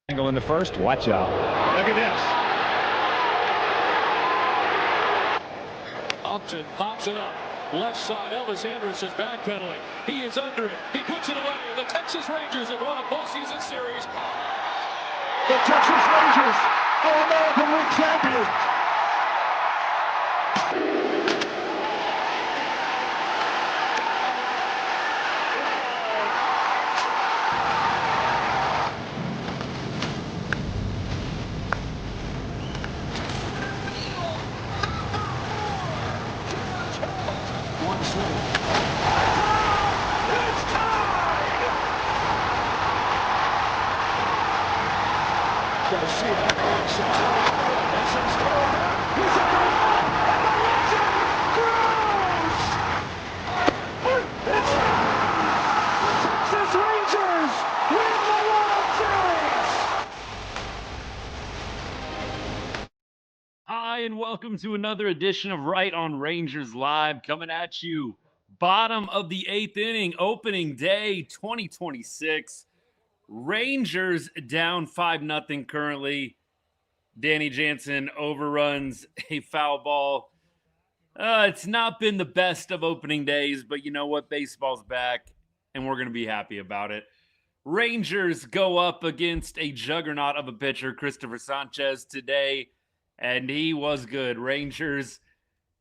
Angle in the first. Watch out. Look at this. Upton pops it up. Left side, Elvis Andrus is backpedaling. He is under it. He puts it away. The Texas Rangers have won a postseason series. The Texas Rangers are American League champions. One swing. It's tied! Garcia breaks it. This is Schwarber. He's in the wall, and the legend grows! It's the Texas Rangers win the World Series! Hi, and welcome to another edition of Right on Rangers Live, coming at you bottom of the eighth inning, opening day 2026. Rangers down 5-0 currently. Danny Jansen overruns a foul ball. It's not been the best of opening days, but you know what? Baseball's back, and we're going to be happy about it. Rangers go up against a juggernaut of a pitcher, Cristopher Sánchez, today, and he was good. Rangers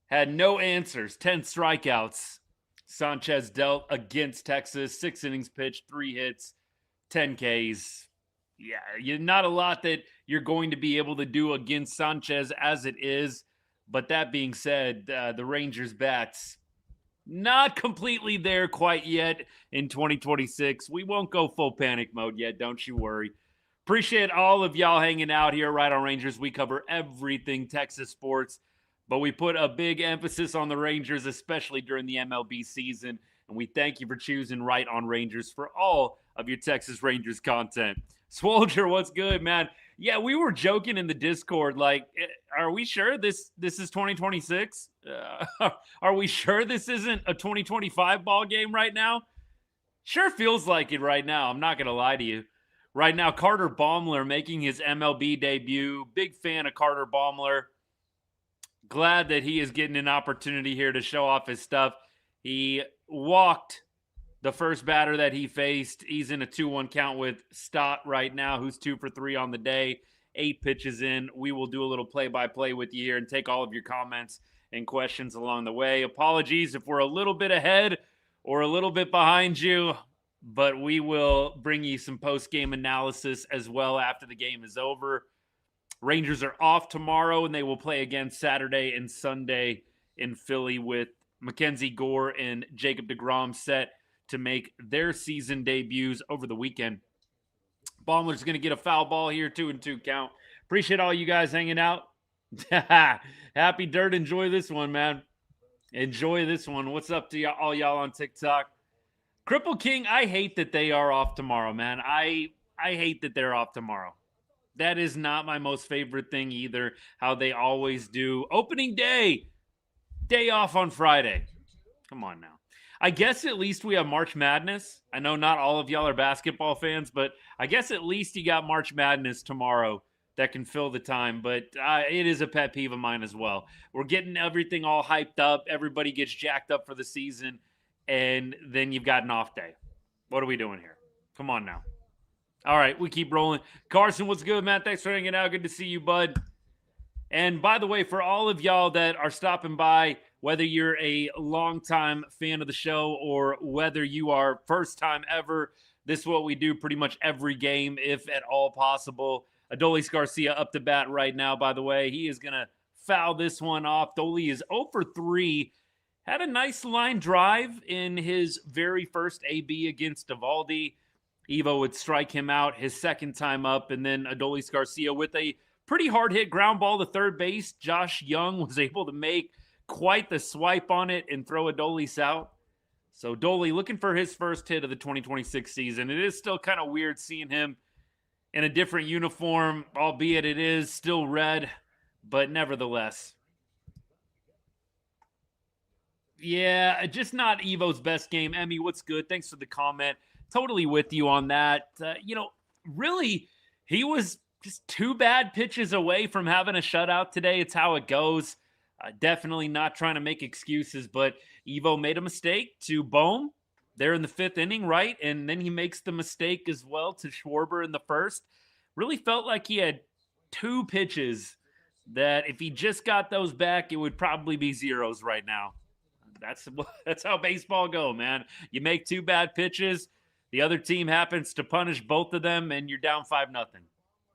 had no answers, 10 strikeouts. Sánchez dealt against Texas, 6 innings pitched, 3 hits, 10 Ks. Yeah, not a lot that you're going to be able to do against Sánchez as it is. But that being said, the Rangers bats not completely there quite yet in 2026. We won't go full panic mode yet, don't you worry. Appreciate all of y'all hanging out here right on Rangers. We cover everything Texas sports, but we put a big emphasis on the Rangers, especially during the MLB season. And we thank you for choosing Right on Rangers for all of your Texas Rangers content. Swolger, what's good, man? Yeah, we were joking in the Discord, like, are we sure this is 2026? Are we sure this isn't a 2025 ball game right now? Sure feels like it right now. I'm not going to lie to you. Right now, Carter Baumler making his MLB debut. Big fan of Carter Baumler. Glad that he is getting an opportunity here to show off his stuff. He walked the first batter that he faced. He's in a 2-1 count with Stott right now, who's 2 for 3 on the day. 8 pitches in. We will do a little play-by-play with you here and take all of your comments and questions along the way. Apologies if we're a little bit ahead or a little bit behind you, but we will bring you some post-game analysis as well after the game is over. Rangers are off tomorrow, and they will play again Saturday and Sunday in Philly with Mackenzie Gore and Jacob deGrom set to make their season debuts over the weekend. Baumler's going to get a foul ball here, 2-2 count. Appreciate all you guys hanging out. Happy Dirt. Enjoy this one, man. Enjoy this one. What's up to all y'all on TikTok? Cripple King, I hate that they are off tomorrow, man. I hate that they're off tomorrow. That is not my most favorite thing either, how they always do. Opening day off on Friday. Come on now. I guess at least we have March Madness. I know not all of y'all are basketball fans, but I guess at least you got March Madness tomorrow that can fill the time. But it is a pet peeve of mine as well. We're getting everything all hyped up. Everybody gets jacked up for the season, and then you've got an off day. What are we doing here? Come on now. All right, we keep rolling. Carson, what's good, man? Thanks for hanging out. Good to see you, bud. And by the way, for all of y'all that are stopping by, whether you're a longtime fan of the show or whether you are first time ever, this is what we do pretty much every game, if at all possible. Adolis Garcia up to bat right now, by the way. He is going to foul this one off. Dolly is 0 for 3. Had a nice line drive in his very first AB against Eovaldi. Evo would strike him out his second time up, and then Adolis Garcia with a pretty hard hit ground ball to third base. Josh Young was able to make quite the swipe on it and throw Adolis out. So Dolly looking for his first hit of the 2026 season. It is still kind of weird seeing him in a different uniform, albeit it is still red, but nevertheless. Yeah, just not Evo's best game. Emmy, what's good? Thanks for the comment. Totally with you on that. Really, He was just 2 bad pitches away from having a shutout today. It's how it goes. Definitely not trying to make excuses, but Evo made a mistake to Bohm there in the 5th inning, right? And then he makes the mistake as well to Schwarber in the 1st. Really felt like he had 2 pitches that if he just got those back, it would probably be zeros right now. That's how baseball go, man. You make 2 bad pitches, the other team happens to punish both of them, and you're down 5-0.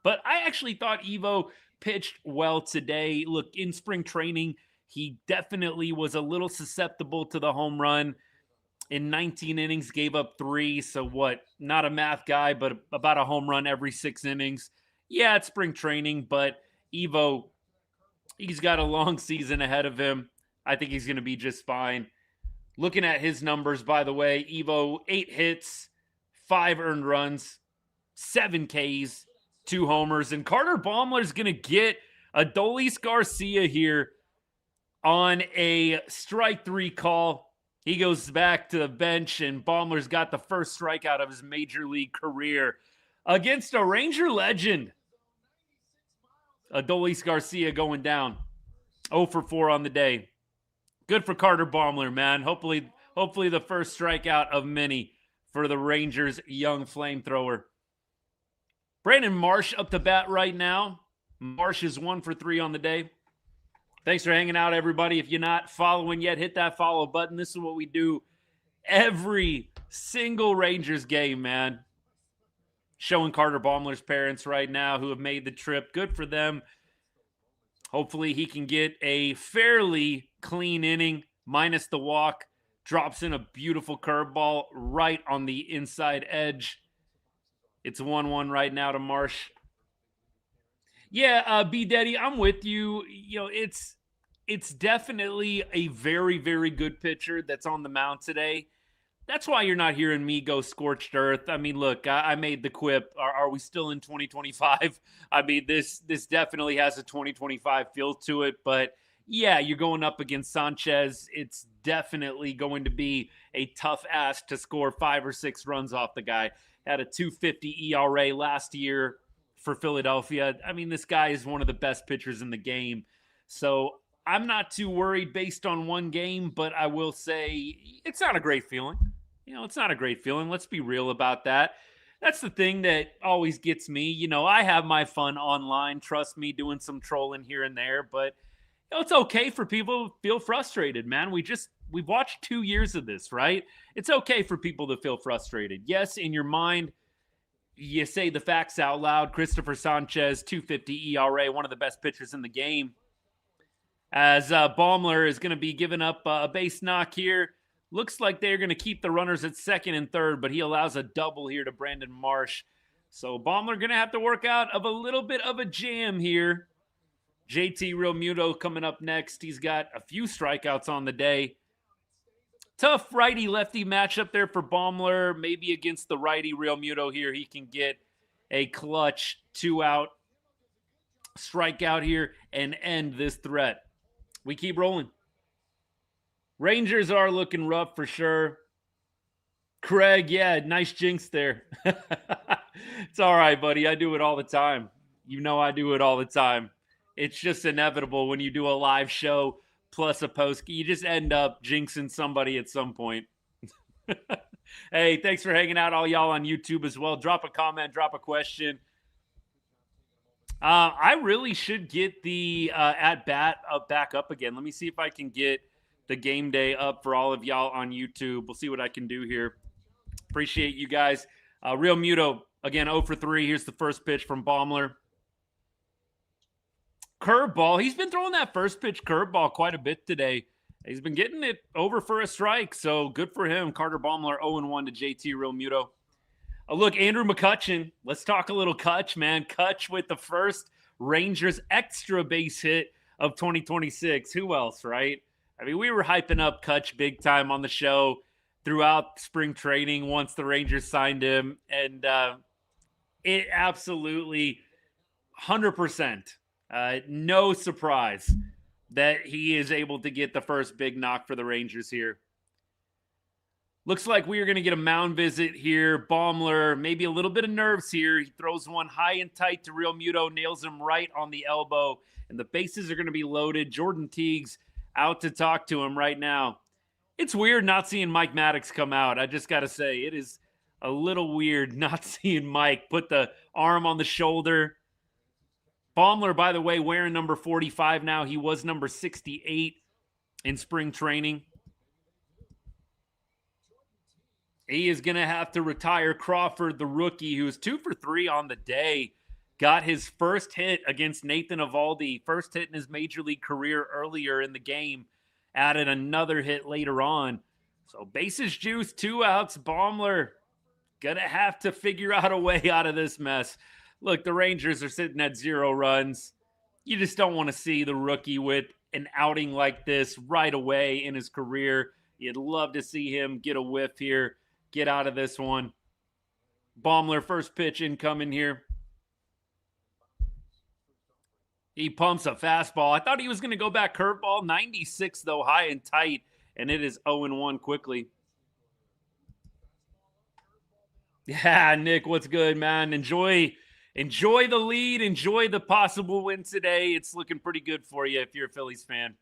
But I actually thought Evo pitched well today. Look, in spring training, he definitely was a little susceptible to the home run. In 19 innings, gave up 3. So what? Not a math guy, but about a home run every 6 innings. Yeah, it's spring training, but Evo, he's got a long season ahead of him. I think he's going to be just fine. Looking at his numbers, by the way, Evo, 8 hits, 5 earned runs, 7 Ks, 2 homers. And Carter Baumler's going to get Adolis Garcia here on a strike 3 call. He goes back to the bench, and Baumler's got the first strikeout of his major league career against a Ranger legend. Adolis Garcia going down. 0 for 4 on the day. Good for Carter Baumler, man. Hopefully the first strikeout of many for the Rangers' young flamethrower. Brandon Marsh up to bat right now. Marsh is 1 for 3 on the day. Thanks for hanging out, everybody. If you're not following yet, hit that follow button. This is what we do every single Rangers game, man. Showing Carter Baumler's parents right now who have made the trip. Good for them. Hopefully he can get a fairly clean inning, minus the walk. Drops in a beautiful curveball right on the inside edge. It's 1-1 right now to Marsh. Yeah, B Daddy, I'm with you. You know, it's definitely a very, very good pitcher that's on the mound today. That's why you're not hearing me go scorched earth. I mean, look, I made the quip. Are we still in 2025? I mean, this definitely has a 2025 feel to it. But yeah, you're going up against Sanchez. It's definitely going to be a tough ask to score 5 or 6 runs off the guy. Had a 2.50 ERA last year for Philadelphia. I mean, this guy is one of the best pitchers in the game. So I'm not too worried based on one game, but I will say it's not a great feeling. You know, it's not a great feeling. Let's be real about that. That's the thing that always gets me. You know, I have my fun online. Trust me, doing some trolling here and there. But, you know, it's okay for people to feel frustrated, man. We've watched 2 years of this, right? It's okay for people to feel frustrated. Yes, in your mind, you say the facts out loud. Cristopher Sánchez, 2.50 ERA, one of the best pitchers in the game. As Baumler is going to be giving up a base knock here. Looks like they're going to keep the runners at second and third, but he allows a double here to Brandon Marsh. So Baumler going to have to work out of a little bit of a jam here. JT Realmuto coming up next. He's got a few strikeouts on the day. Tough righty-lefty matchup there for Baumler. Maybe against the righty Realmuto here, he can get a clutch 2-out strikeout here and end this threat. We keep rolling. Rangers are looking rough for sure. Craig, yeah, nice jinx there. It's all right, buddy. I do it all the time. You know I do it all the time. It's just inevitable when you do a live show plus a post. You just end up jinxing somebody at some point. Hey, thanks for hanging out, all y'all on YouTube as well. Drop a comment, drop a question. I really should get the at-bat back up again. Let me see if I can get the game day up for all of y'all on YouTube. We'll see what I can do here. Appreciate you guys. Realmuto, again, 0 for 3. Here's the first pitch from Baumler. Curveball. He's been throwing that first pitch curveball quite a bit today. He's been getting it over for a strike, so good for him. Carter Baumler 0-1 to JT Realmuto. Look, Andrew McCutchen. Let's talk a little Kutch, man. Kutch with the first Rangers extra base hit of 2026. Who else, right? I mean, we were hyping up Kutch big time on the show throughout spring training once the Rangers signed him, and it absolutely 100%. No surprise that he is able to get the first big knock for the Rangers here. Looks like we are going to get a mound visit here. Baumler, maybe a little bit of nerves here. He throws one high and tight to Real Muto, nails him right on the elbow, and the bases are going to be loaded. Jordan Teague's out to talk to him right now. It's weird not seeing Mike Maddox come out. I just got to say, it is a little weird not seeing Mike put the arm on the shoulder. Baumler, by the way, wearing number 45 now. He was number 68 in spring training. He is going to have to retire Crawford, the rookie, who's 2 for 3 on the day. Got his first hit against Nathan Eovaldi, first hit in his major league career earlier in the game. Added another hit later on. So bases juice, 2 outs. Baumler going to have to figure out a way out of this mess. Look, the Rangers are sitting at 0 runs. You just don't want to see the rookie with an outing like this right away in his career. You'd love to see him get a whiff here. Get out of this one. Baumler, first pitch incoming here. He pumps a fastball. I thought he was going to go back curveball. 96, though, high and tight. And it is 0-1 quickly. Yeah, Nick, what's good, man? Enjoy the lead. Enjoy the possible win today. It's looking pretty good for you if you're a Phillies fan.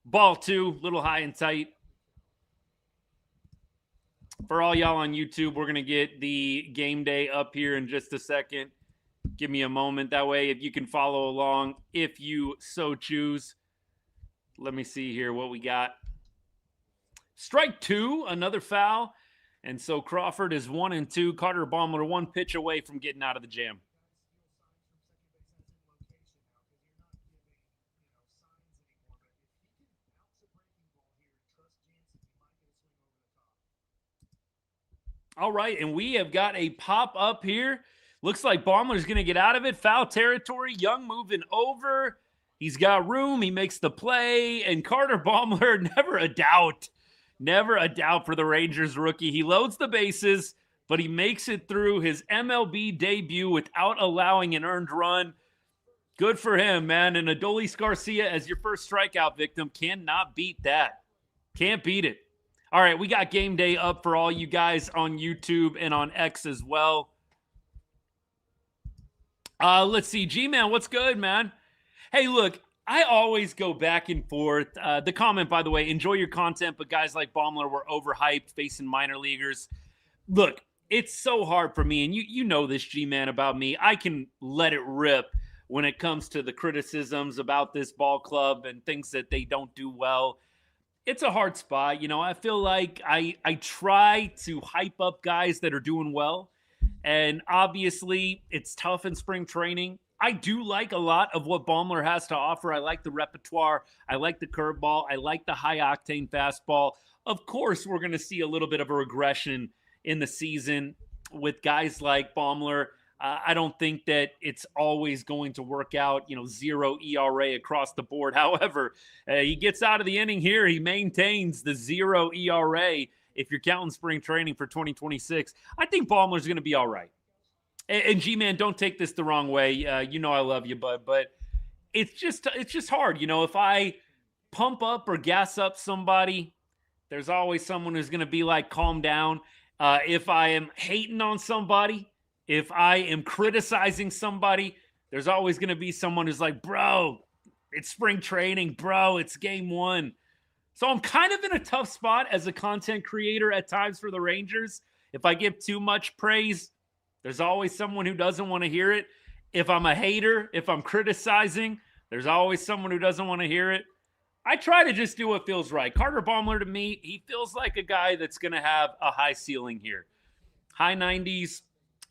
Ball 2, little high and tight. For all y'all on YouTube, we're going to get the game day up here in just a second. Give me a moment. That way, if you can follow along, if you so choose. Let me see here what we got. Strike 2, another foul. And so Crawford is 1-2. Carter Baumler 1 pitch away from getting out of the jam. All right, and we have got a pop-up here. Looks like Baumler's going to get out of it. Foul territory. Young moving over. He's got room. He makes the play. And Carter Baumler, never a doubt. Never a doubt for the Rangers rookie. He loads the bases, but he makes it through his MLB debut without allowing an earned run. Good for him, man. And Adolis Garcia as your first strikeout victim. Cannot beat that. Can't beat it. All right, we got game day up for all you guys on YouTube and on X as well. Let's see. G-Man, what's good, man? Hey, look, I always go back and forth. The comment, by the way, enjoy your content, but guys like Baumler were overhyped facing minor leaguers. Look, it's so hard for me, and you know this, G-Man, about me. I can let it rip when it comes to the criticisms about this ball club and things that they don't do well. It's a hard spot. You know, I feel like I try to hype up guys that are doing well. And obviously, it's tough in spring training. I do like a lot of what Baumler has to offer. I like the repertoire. I like the curveball. I like the high-octane fastball. Of course, we're going to see a little bit of a regression in the season with guys like Baumler. I don't think that it's always going to work out, 0 ERA across the board. However, he gets out of the inning here. He maintains the 0 ERA if you're counting spring training for 2026. I think Baumler's going to be all right. And G-Man, don't take this the wrong way. I love you, bud, but it's just hard. If I pump up or gas up somebody, there's always someone who's going to be like, calm down. If I am hating on somebody, if I am criticizing somebody, there's always going to be someone who's like, bro, it's spring training, bro, it's game 1. So I'm kind of in a tough spot as a content creator at times for the Rangers. If I give too much praise, there's always someone who doesn't want to hear it. If I'm a hater, if I'm criticizing, there's always someone who doesn't want to hear it. I try to just do what feels right. Carter Baumler, to me, he feels like a guy that's going to have a high ceiling here. High 90s,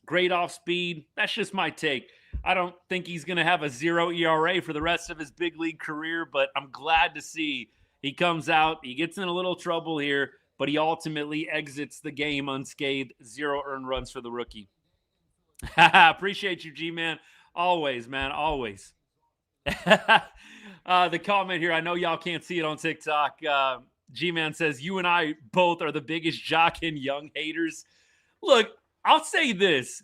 great off speed. That's just my take. I don't think he's going to have a 0 ERA for the rest of his big league career, but I'm glad to see he comes out. He gets in a little trouble here, but he ultimately exits the game unscathed. 0 earned runs for the rookie. Appreciate you, G-Man. Always, man, always. The comment here, I know y'all can't see it on TikTok. G-Man says, you and I both are the biggest Jock and Young haters. Look, I'll say this.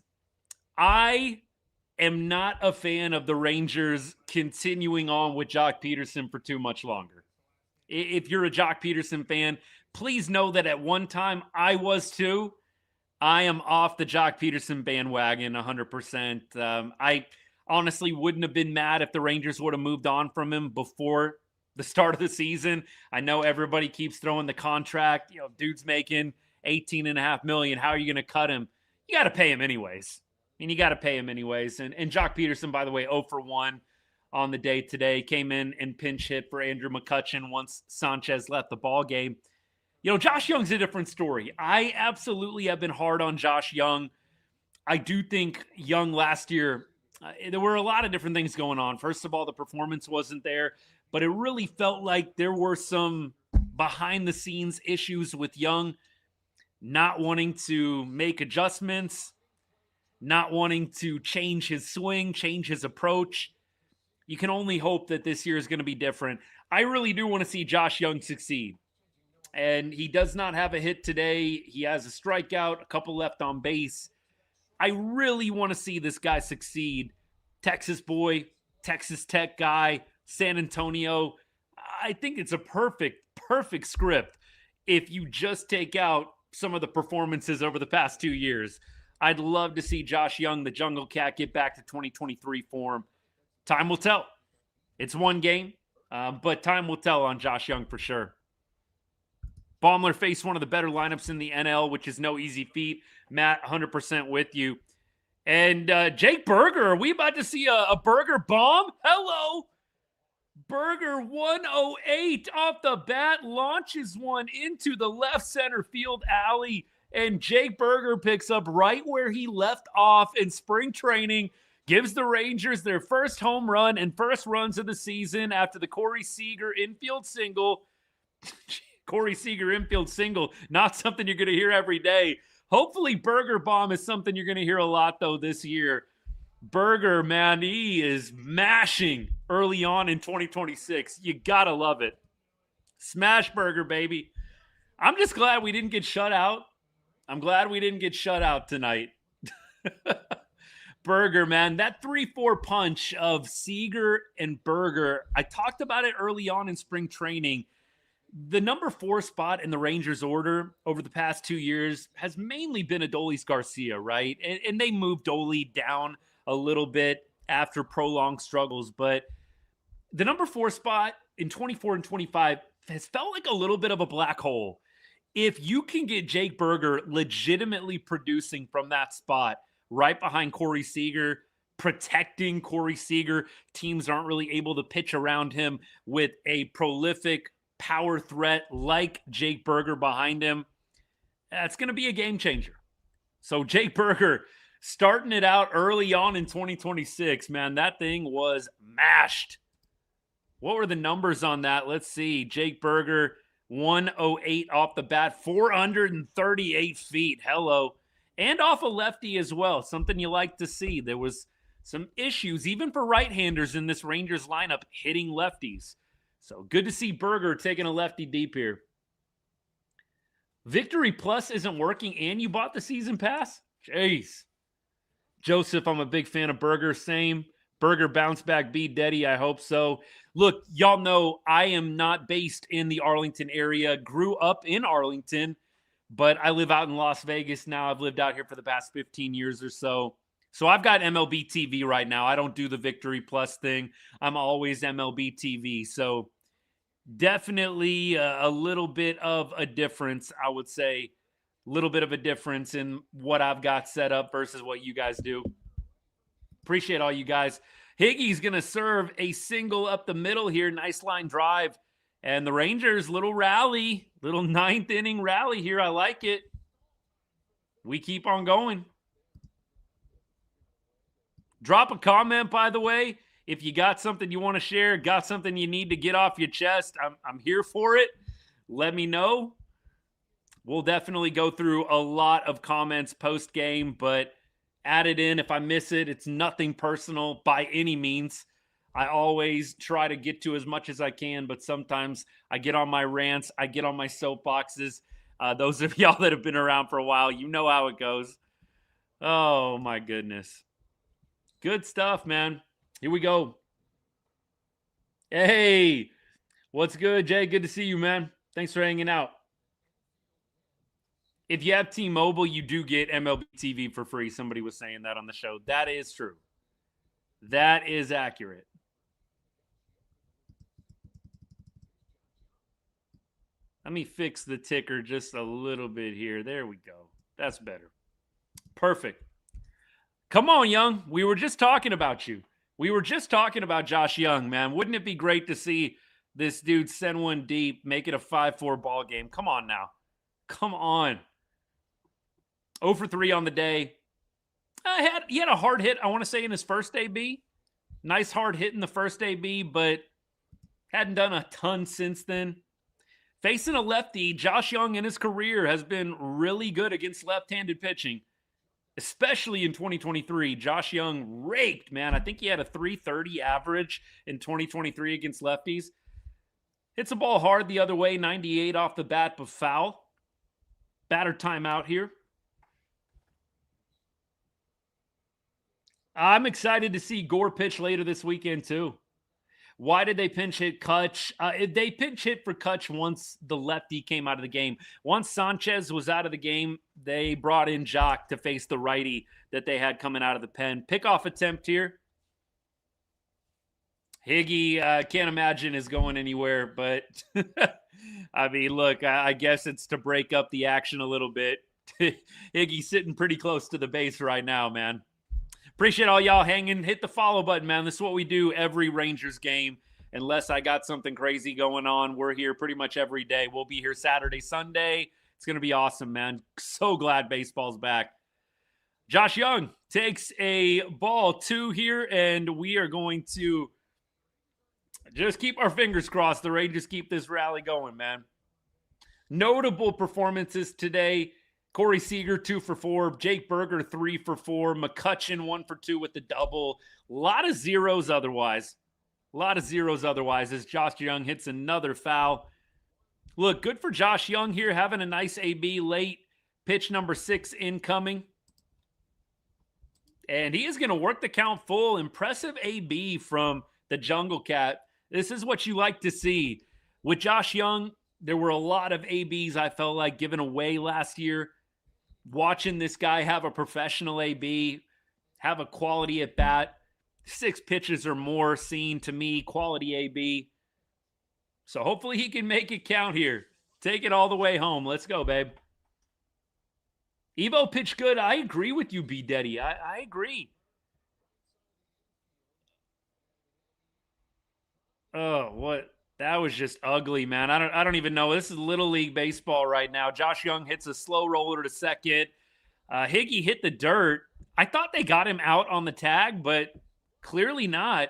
I am not a fan of the Rangers continuing on with Jock Peterson for too much longer. If you're a Jock Peterson fan, Please know that at one time I was too. I am off the Jock Peterson bandwagon 100%. I honestly wouldn't have been mad if the Rangers would have moved on from him before the start of the season. I know everybody keeps throwing the contract. You know, dude's making $18.5 million. How are you going to cut him? You got to pay him anyways. I mean, you got to pay him anyways. And Jock Peterson, by the way, 0 for 1 on the day today. Came in and pinch hit for Andrew McCutchen once Sanchez left the ball game. You know, Josh Young's a different story. I absolutely have been hard on Josh Young. I do think Young last year, there were a lot of different things going on. First of all, the performance wasn't there, but it really felt like there were some behind-the-scenes issues with Young not wanting to make adjustments, not wanting to change his swing, change his approach. You can only hope that this year is going to be different. I really do want to see Josh Young succeed. And he does not have a hit today. He has a strikeout, a couple left on base. I really want to see this guy succeed. Texas boy, Texas Tech guy, San Antonio. I think it's a perfect script if you just take out some of the performances over the past 2 years. I'd love to see Josh Young, the Jungle Cat, get back to 2023 form. Time will tell. It's one game, but time will tell on Josh Young for sure. Baumler faced one of the better lineups in the NL, which is no easy feat. Matt, 100% with you. And Jake Berger, are we about to see a Berger bomb? Hello. Berger 108 off the bat, launches one into the left center field alley. And Jake Berger picks up right where he left off in spring training, gives the Rangers their first home run and first runs of the season after the Corey Seager infield single. Corey Seager infield single, not something you're going to hear every day. Hopefully Berger bomb is something you're going to hear a lot, though, this year. Berger, man, he is mashing early on in 2026. You got to love it. Smash Berger, baby. I'm just glad we didn't get shut out. I'm glad we didn't get shut out tonight. Berger, man, that 3-4 punch of Seager and Berger, I talked about it early on in spring training. The number 4 spot in the Rangers order over the past 2 years has mainly been Adolis Garcia, right? And they moved Dolly down a little bit after prolonged struggles. But the number 4 spot in 24 and 25 has felt like a little bit of a black hole. If you can get Jake Berger legitimately producing from that spot right behind Corey Seager, protecting Corey Seager, teams aren't really able to pitch around him with a prolific power threat like Jake Berger behind him. That's going to be a game changer. So Jake Berger starting it out early on in 2026, man, that thing was mashed. What were the numbers on that? Let's see. Jake Berger, 108 off the bat, 438 feet. Hello. And off a lefty as well. Something you like to see. There was some issues, even for right-handers in this Rangers lineup, hitting lefties. So good to see Berger taking a lefty deep here. Victory Plus isn't working and you bought the season pass? Jeez. Joseph, I'm a big fan of Berger. Same. Berger bounce back, beat Deddy. I hope so. Look, y'all know I am not based in the Arlington area. Grew up in Arlington, but I live out in Las Vegas now. I've lived out here for the past 15 years or so. So I've got MLB TV right now. I don't do the Victory Plus thing. I'm always MLB TV. So definitely a little bit of a difference, I would say. A little bit of a difference in what I've got set up versus what you guys do. Appreciate all you guys. Higgy's going to serve a single up the middle here. Nice line drive. And the Rangers, little rally, little ninth inning rally here. I like it. We keep on going. Drop a comment, by the way. If you got something you want to share, got something you need to get off your chest, I'm here for it. Let me know. We'll definitely go through a lot of comments post-game, but add it in. If I miss it, it's nothing personal by any means. I always try to get to as much as I can, but sometimes I get on my rants. I get on my soapboxes. Those of y'all that have been around for a while, you know how it goes. Oh, my goodness. Good stuff, man. Here we go. Hey, what's good, Jay? Good to see you, man. Thanks for hanging out. If you have T-Mobile, you do get MLB TV for free. Somebody was saying that on the show. That is true. That is accurate. Let me fix the ticker just a little bit here. There we go. That's better. Perfect. Come on, Young. We were just talking about you. We were just talking about Josh Young, man. Wouldn't it be great to see this dude send one deep, make it a 5-4 ball game? Come on now. Come on. 0 for 3 on the day. He had a hard hit, I want to say, in his first AB. Nice hard hit in the first AB, but hadn't done a ton since then. Facing a lefty, Josh Young in his career has been really good against left-handed pitching, especially in 2023. Josh Young raked, man. I think he had a 330 average in 2023 against lefties. Hits a ball hard the other way, 98 off the bat, but foul. Batter timeout here. I'm excited to see Gore pitch later this weekend, too. Why did they pinch hit Kutch? They pinch hit for Kutch once the lefty came out of the game. Once Sanchez was out of the game, they brought in Jock to face the righty that they had coming out of the pen. Pickoff attempt here. Higgy, can't imagine is going anywhere, but I mean, look, I guess it's to break up the action a little bit. Higgy's sitting pretty close to the base right now, man. Appreciate all y'all hanging. Hit the follow button, man. This is what we do every Rangers game. Unless I got something crazy going on, we're here pretty much every day. We'll be here Saturday, Sunday. It's going to be awesome, man. So glad baseball's back. Josh Young takes a ball 2 here, and we are going to just keep our fingers crossed. The Rangers keep this rally going, man. Notable performances today. Corey Seager, 2 for 4. Jake Berger, 3 for 4. McCutchen, 1 for 2 with the double. A lot of zeros otherwise. As Josh Young hits another foul. Look, good for Josh Young here, having a nice AB late. Pitch number 6 incoming. And he is going to work the count full. Impressive AB from the Jungle Cat. This is what you like to see. With Josh Young, there were a lot of ABs I felt like given away last year. Watching this guy have a professional AB, have a quality at bat, 6 pitches or more seen to me, quality AB. So hopefully he can make it count here. Take it all the way home. Let's go, babe. Evo pitched good. I agree with you, B. Deddy. I agree. Oh, what? That was just ugly, man. I don't even know. This is Little League Baseball right now. Josh Young hits a slow roller to second. Higgy hit the dirt. I thought they got him out on the tag, but clearly not.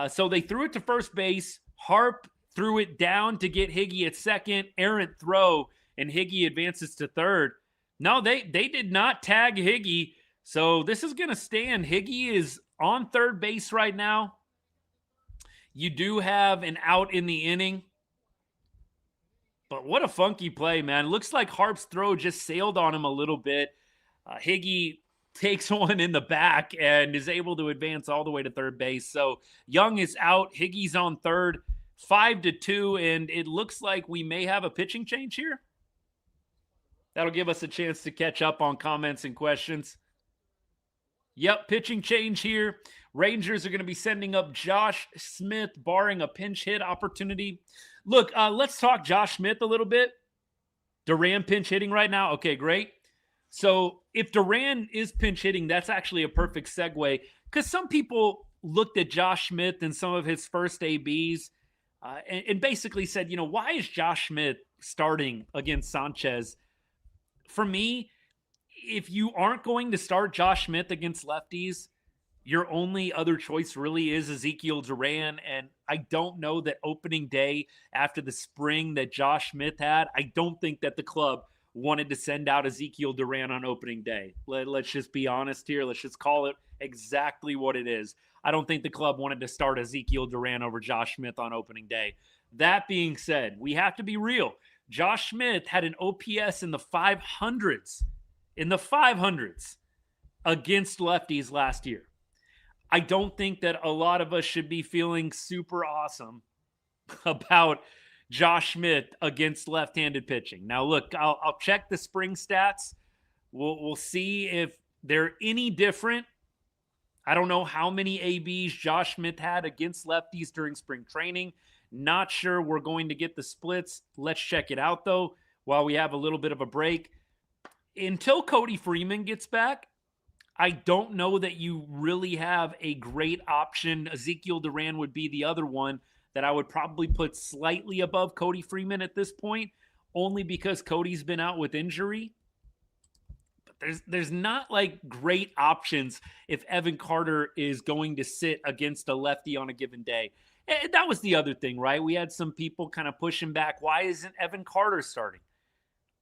So they threw it to first base. Harp threw it down to get Higgy at second. Errant throw, and Higgy advances to third. No, they did not tag Higgy. So this is going to stand. Higgy is on third base right now. You do have an out in the inning. But what a funky play, man. Looks like Harp's throw just sailed on him a little bit. Higgy takes one in the back and is able to advance all the way to third base. So Young is out. Higgy's on third. 5-2, and it looks like we may have a pitching change here. That'll give us a chance to catch up on comments and questions. Yep, pitching change here. Rangers are going to be sending up Josh Smith, barring a pinch hit opportunity. Look, let's talk Josh Smith a little bit. Duran pinch hitting right now. Okay, great. So if Duran is pinch hitting, that's actually a perfect segue, because some people looked at Josh Smith and some of his first ABs and basically said, you know, why is Josh Smith starting against Sanchez? For me, if you aren't going to start Josh Smith against lefties, your only other choice really is Ezekiel Duran. And I don't know that opening day after the spring that Josh Smith had, I don't think that the club wanted to send out Ezekiel Duran on opening day. Let's just be honest here. Let's just call it exactly what it is. I don't think the club wanted to start Ezekiel Duran over Josh Smith on opening day. That being said, we have to be real. Josh Smith had an OPS in the 500s. Against lefties last year. I don't think that a lot of us should be feeling super awesome about Josh Smith against left-handed pitching. Now, look, I'll check the spring stats. We'll see if they're any different. I don't know how many ABs Josh Smith had against lefties during spring training. Not sure we're going to get the splits. Let's check it out, though, while we have a little bit of a break. Until Cody Freeman gets back, I don't know that you really have a great option. Ezekiel Duran would be the other one that I would probably put slightly above Cody Freeman at this point, only because Cody's been out with injury. But there's not like great options if Evan Carter is going to sit against a lefty on a given day. And that was the other thing, right? We had some people kind of pushing back. Why isn't Evan Carter starting?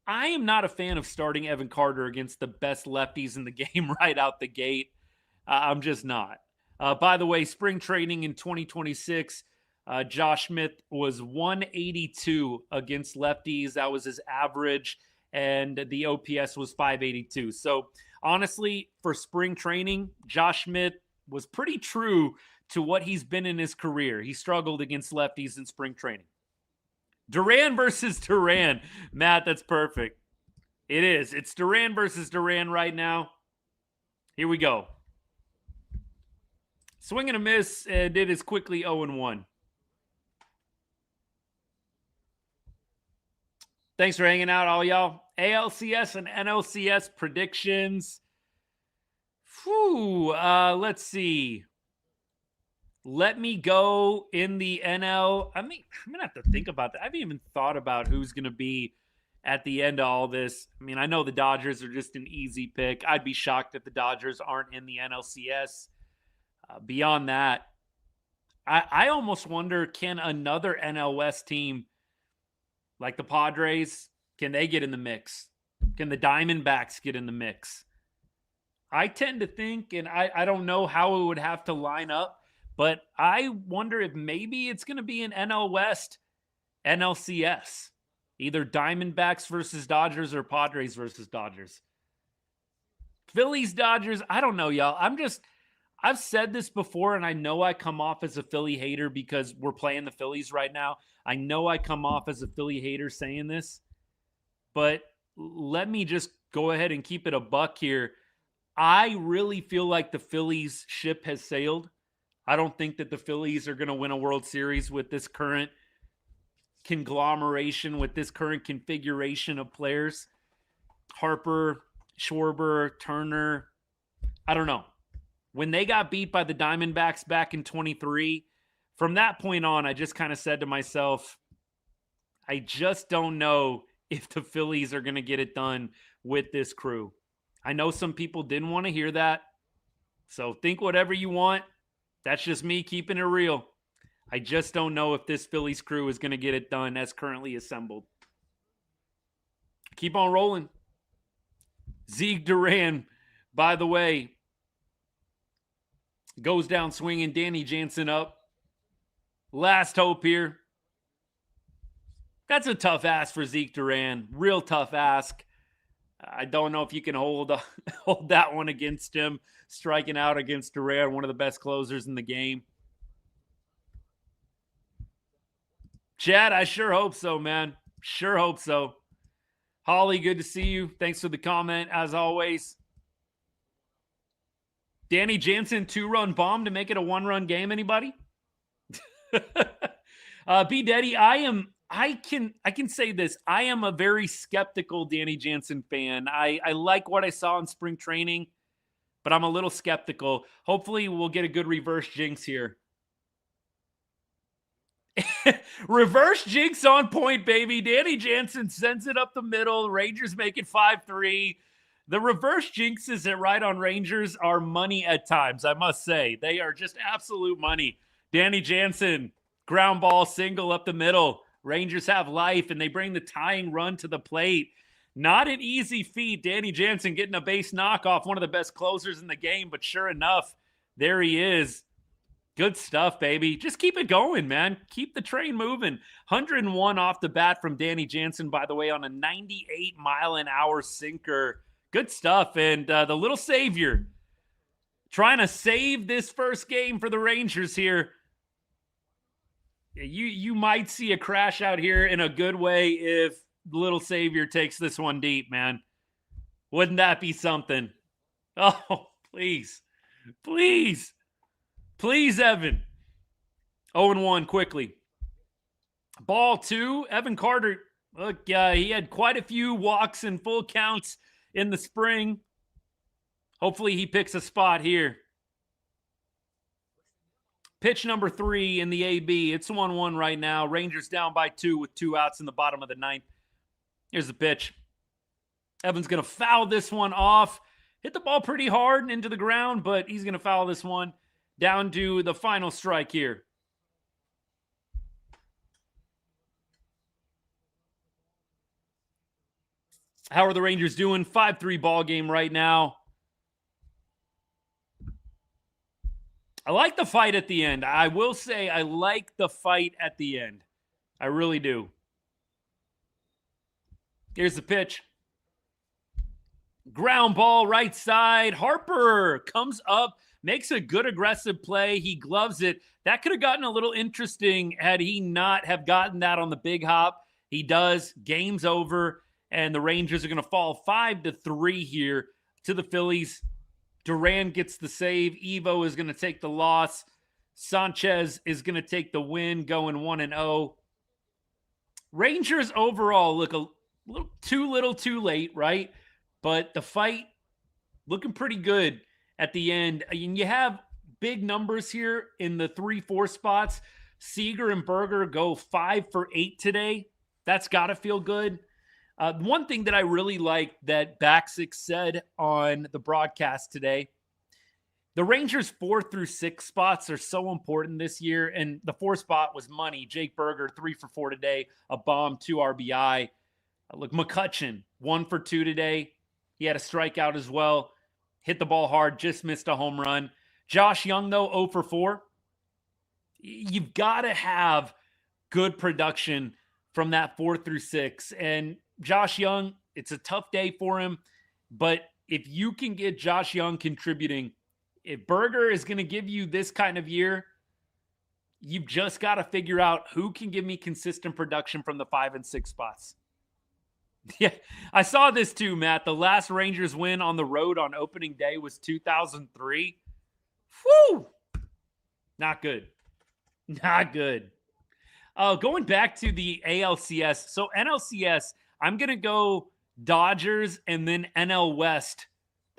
I am not a fan of starting Evan Carter against the best lefties in the game right out the gate. I'm just not. By the way, spring training in 2026, Josh Smith was 182 against lefties. That was his average, and the OPS was 582. So honestly, for spring training, Josh Smith was pretty true to what he's been in his career. He struggled against lefties in spring training. Duran versus Duran. Matt, that's perfect. It is. It's Duran versus Duran right now. Here we go. Swing and a miss, and it is quickly 0-1. Thanks for hanging out, all y'all. ALCS and NLCS predictions. Let's see. Let me go in the NL. I mean, I'm going to have to think about that. I haven't even thought about who's going to be at the end of all this. I mean, I know the Dodgers are just an easy pick. I'd be shocked if the Dodgers aren't in the NLCS. Beyond that, I almost wonder, can another NL West team like the Padres, can they get in the mix? Can the Diamondbacks get in the mix? I tend to think, and I don't know how it would have to line up, but I wonder if maybe it's going to be an NL West, NLCS. Either Diamondbacks versus Dodgers or Padres versus Dodgers. Phillies, Dodgers, I don't know, y'all. I've said this before, and I know I come off as a Philly hater because we're playing the Phillies right now. I know I come off as a Philly hater saying this, but let me just go ahead and keep it a buck here. I really feel like the Phillies ship has sailed. I don't think that the Phillies are going to win a World Series with this current conglomeration, with this current configuration of players. Harper, Schwarber, Turner. I don't know. When they got beat by the Diamondbacks back in 23, from that point on, I just kind of said to myself, I just don't know if the Phillies are going to get it done with this crew. I know some people didn't want to hear that. So think whatever you want. That's just me keeping it real. I just don't know if this Phillies crew is going to get it done as currently assembled. Keep on rolling. Zeke Duran, by the way, goes down swinging. Danny Jansen up. Last hope here. That's a tough ask for Zeke Duran. Real tough ask. I don't know if you can hold that one against him. Striking out against Duran, one of the best closers in the game. Chad, I sure hope so, man. Sure hope so. Holly, good to see you. Thanks for the comment, as always. Danny Jansen, 2-run bomb to make it a 1-run game, anybody? B. Daddy, I can say this. I am a very skeptical Danny Jansen fan. I like what I saw in spring training, but I'm a little skeptical. Hopefully we'll get a good reverse jinx here. Reverse jinx on point, baby. Danny Jansen sends it up the middle. Rangers make it 5-3. The reverse jinxes at Right on Rangers are money at times, I must say. They are just absolute money. Danny Jansen, ground ball single up the middle. Rangers have life, and they bring the tying run to the plate. Not an easy feat. Danny Jansen getting a base knockoff, one of the best closers in the game, but sure enough, there he is. Good stuff, baby. Just keep it going, man. Keep the train moving. 101 off the bat from Danny Jansen, by the way, on a 98-mile-an-hour sinker. Good stuff. And the little savior trying to save this first game for the Rangers here. You might see a crash out here in a good way if little Seager takes this one deep, man. Wouldn't that be something? Oh, please. Please. Please, Evan. 0-1 quickly. Ball 2, Evan Carter. Look, he had quite a few walks and full counts in the spring. Hopefully he picks a spot here. Pitch number 3 in the AB. It's 1-1 right now. Rangers down by 2 with 2 outs in the bottom of the 9th. Here's the pitch. Evan's going to foul this one off. Hit the ball pretty hard into the ground, but he's going to foul this one down to the final strike here. How are the Rangers doing? 5-3 ball game right now. I like the fight at the end. I will say I like the fight at the end. I really do. Here's the pitch. Ground ball right side. Harper comes up, makes a good aggressive play. He gloves it. That could have gotten a little interesting had he not have gotten that on the big hop. He does. Game's over. And the Rangers are going to fall 5-3 here to the Phillies. Duran gets the save. Evo is going to take the loss. Sanchez is going to take the win, going 1-0. Rangers overall look a little too late, right? But the fight looking pretty good at the end. And you have big numbers here in the 3-4 spots. Seager and Berger go 5 for 8 today. That's got to feel good. One thing that I really like that Baxic said on the broadcast today, the Rangers 4 through 6 spots are so important this year. And the 4 spot was money. Jake Berger, 3 for 4 today, a bomb, 2 RBI. Look, McCutchen, 1 for 2 today. He had a strikeout as well. Hit the ball hard, just missed a home run. Josh Young, though, 0 for 4. You've got to have good production from that 4 through 6. And Josh Young, it's a tough day for him. But if you can get Josh Young contributing, if Berger is going to give you this kind of year, you've just got to figure out who can give me consistent production from the 5 and 6 spots. Yeah, I saw this too, Matt. The last Rangers win on the road on opening day was 2003. Whew! Not good. Not good. Going back to the ALCS. So NLCS, I'm going to go Dodgers and then NL West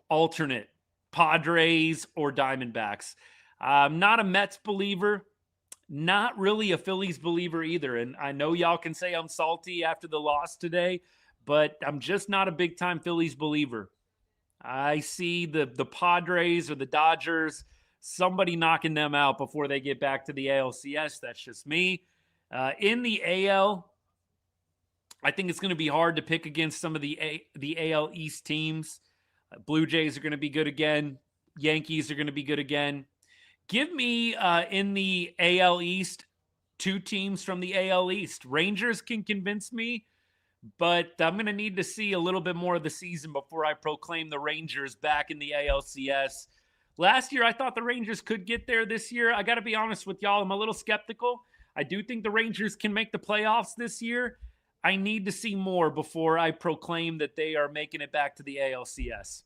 alternate. Padres or Diamondbacks. I'm not a Mets believer. Not really a Phillies believer either. And I know y'all can say I'm salty after the loss today, but I'm just not a big-time Phillies believer. I see the Padres or the Dodgers, somebody knocking them out before they get back to the ALCS. That's just me. In the AL, I think it's going to be hard to pick against some of the AL East teams. Blue Jays are going to be good again. Yankees are going to be good again. Give me in the AL East 2 teams from the AL East. Rangers can convince me, but I'm going to need to see a little bit more of the season before I proclaim the Rangers back in the ALCS. Last year, I thought the Rangers could get there. This year, I got to be honest with y'all, I'm a little skeptical. I do think the Rangers can make the playoffs this year. I need to see more before I proclaim that they are making it back to the ALCS.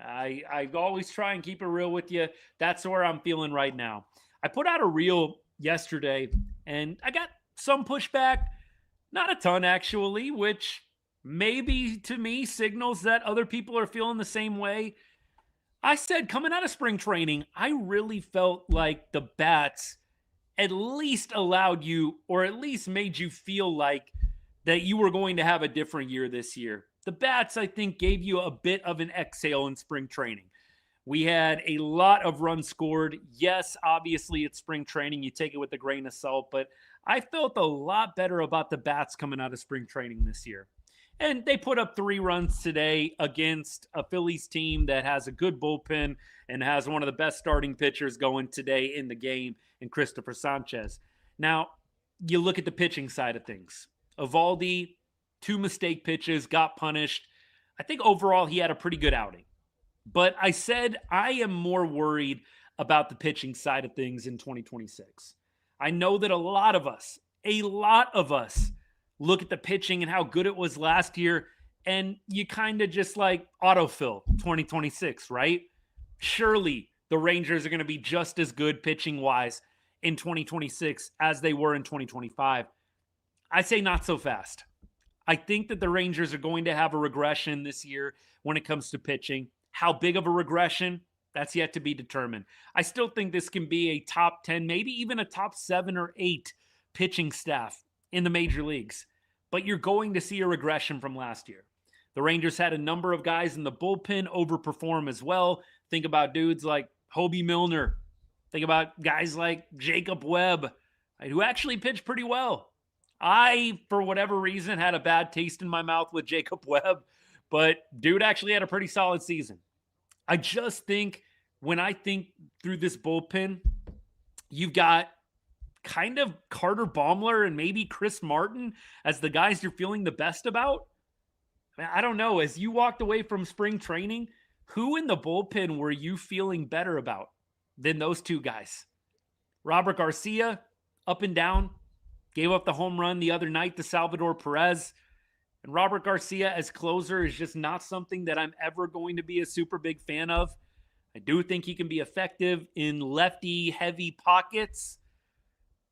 I always try and keep it real with you. That's where I'm feeling right now. I put out a reel yesterday, and I got some pushback. Not a ton, actually, which maybe to me signals that other people are feeling the same way. I said coming out of spring training, I really felt like the bats at least allowed you, or at least made you feel like that you were going to have a different year this year. The bats, I think, gave you a bit of an exhale in spring training. We had a lot of runs scored. Yes, obviously it's spring training. You take it with a grain of salt, but I felt a lot better about the bats coming out of spring training this year. And they put up 3 runs today against a Phillies team that has a good bullpen and has one of the best starting pitchers going today in the game in Cristopher Sánchez. Now, you look at the pitching side of things. Eovaldi, 2 mistake pitches, got punished. I think overall he had a pretty good outing. But I said I am more worried about the pitching side of things in 2026. I know that a lot of us look at the pitching and how good it was last year, and you kind of just like autofill 2026, right? Surely the Rangers are going to be just as good pitching wise in 2026 as they were in 2025. I say not so fast. I think that the Rangers are going to have a regression this year when it comes to pitching. How big of a regression? That's yet to be determined. I still think this can be a top 10, maybe even a top 7 or 8 pitching staff in the major leagues. But you're going to see a regression from last year. The Rangers had a number of guys in the bullpen overperform as well. Think about dudes like Hobie Milner. Think about guys like Jacob Webb, who actually pitched pretty well. I, for whatever reason, had a bad taste in my mouth with Jacob Webb, but dude actually had a pretty solid season. I just think when I think through this bullpen, you've got kind of Carter Baumler and maybe Chris Martin as the guys you're feeling the best about. I don't know. As you walked away from spring training, who in the bullpen were you feeling better about than those two guys? Robert Garcia, up and down, gave up the home run the other night to Salvador Perez. And Robert Garcia as closer is just not something that I'm ever going to be a super big fan of. I do think he can be effective in lefty-heavy pockets,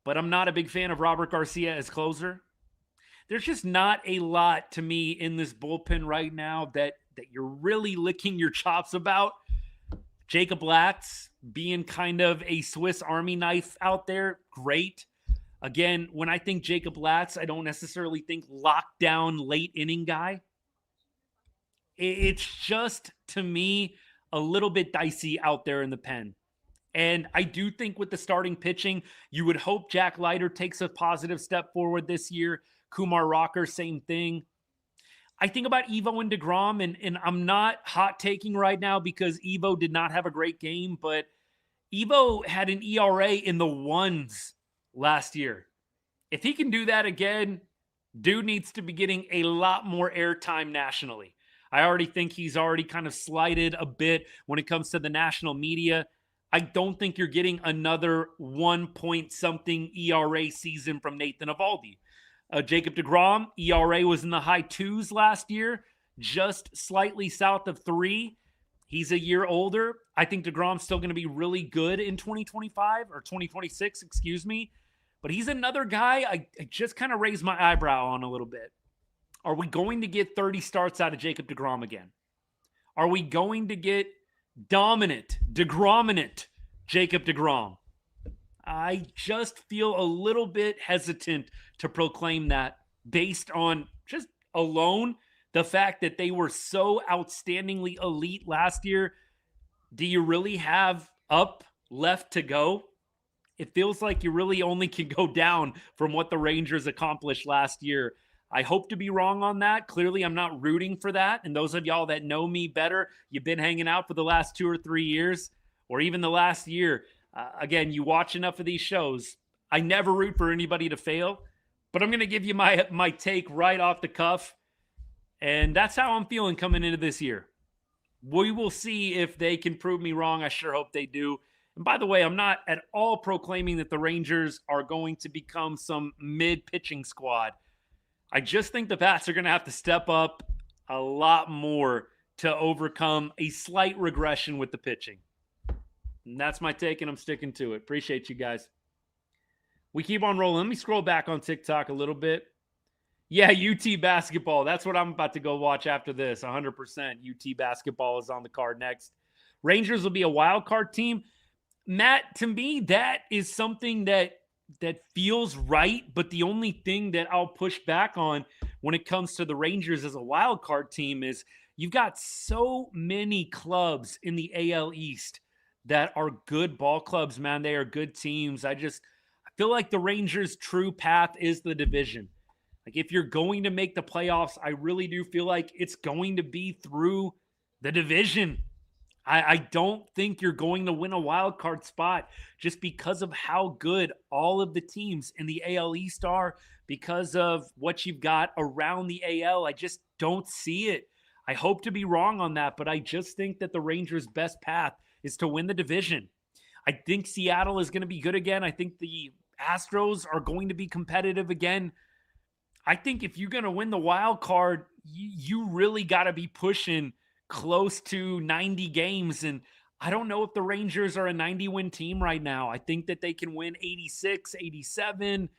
but I'm not a big fan of Robert Garcia as closer. There's just not a lot to me in this bullpen right now that you're really licking your chops about. Jacob Latz being kind of a Swiss Army knife out there, great. Again, when I think Jacob Latz, I don't necessarily think lockdown late inning guy. It's just, to me, a little bit dicey out there in the pen. And I do think with the starting pitching, you would hope Jack Leiter takes a positive step forward this year. Kumar Rocker, same thing. I think about Evo and DeGrom, and I'm not hot taking right now because Evo did not have a great game, but Evo had an ERA in the ones last year. If he can do that again, dude needs to be getting a lot more airtime nationally. I already think he's already kind of slighted a bit when it comes to the national media. I don't think you're getting another 1-point-something ERA season from Nathan Eovaldi. Jacob DeGrom, ERA was in the high 2s last year, just slightly south of 3. He's a year older. I think DeGrom's still going to be really good in 2025 or 2026, excuse me. But he's another guy I just kind of raised my eyebrow on a little bit. Are we going to get 30 starts out of Jacob DeGrom again? Are we going to get dominant, DeGrominant Jacob DeGrom? I just feel a little bit hesitant to proclaim that based on just alone the fact that they were so outstandingly elite last year. Do you really have up left to go? It feels like you really only can go down from what the Rangers accomplished last year. I hope to be wrong on that. Clearly, I'm not rooting for that. And those of y'all that know me better, you've been hanging out for the last 2 or 3 years, or even the last year. Again, you watch enough of these shows. I never root for anybody to fail, but I'm going to give you my take right off the cuff. And that's how I'm feeling coming into this year. We will see if they can prove me wrong. I sure hope they do. And by the way, I'm not at all proclaiming that the Rangers are going to become some mid-pitching squad. I just think the Pats are going to have to step up a lot more to overcome a slight regression with the pitching. And that's my take, and I'm sticking to it. Appreciate you guys. We keep on rolling. Let me scroll back on TikTok a little bit. Yeah, UT basketball. That's what I'm about to go watch after this. 100% UT basketball is on the card next. Rangers will be a wild card team. Matt, to me, that is something that feels right, but the only thing that I'll push back on when it comes to the Rangers as a wild card team is you've got so many clubs in the AL East that are good ball clubs, man. They are good teams. I feel like the Rangers' true path is the division. Like, if you're going to make the playoffs, I really do feel like it's going to be through the division. I don't think you're going to win a wild card spot just because of how good all of the teams in the AL East are, because of what you've got around the AL. I just don't see it. I hope to be wrong on that, but I just think that the Rangers' best path is to win the division. I think Seattle is going to be good again. I think the Astros are going to be competitive again. I think if you're going to win the wild card, you really got to be pushing close to 90 games. And I don't know if the Rangers are a 90-win team right now. I think that they can win 86, 87,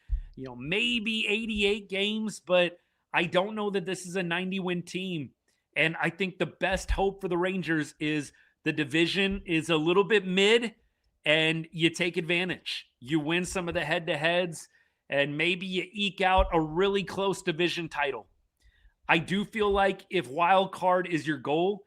maybe 88 games, but I don't know that this is a 90-win team. And I think the best hope for the Rangers is the division is a little bit mid and you take advantage. You win some of the head-to-heads and maybe you eke out a really close division title. I do feel like if wild card is your goal,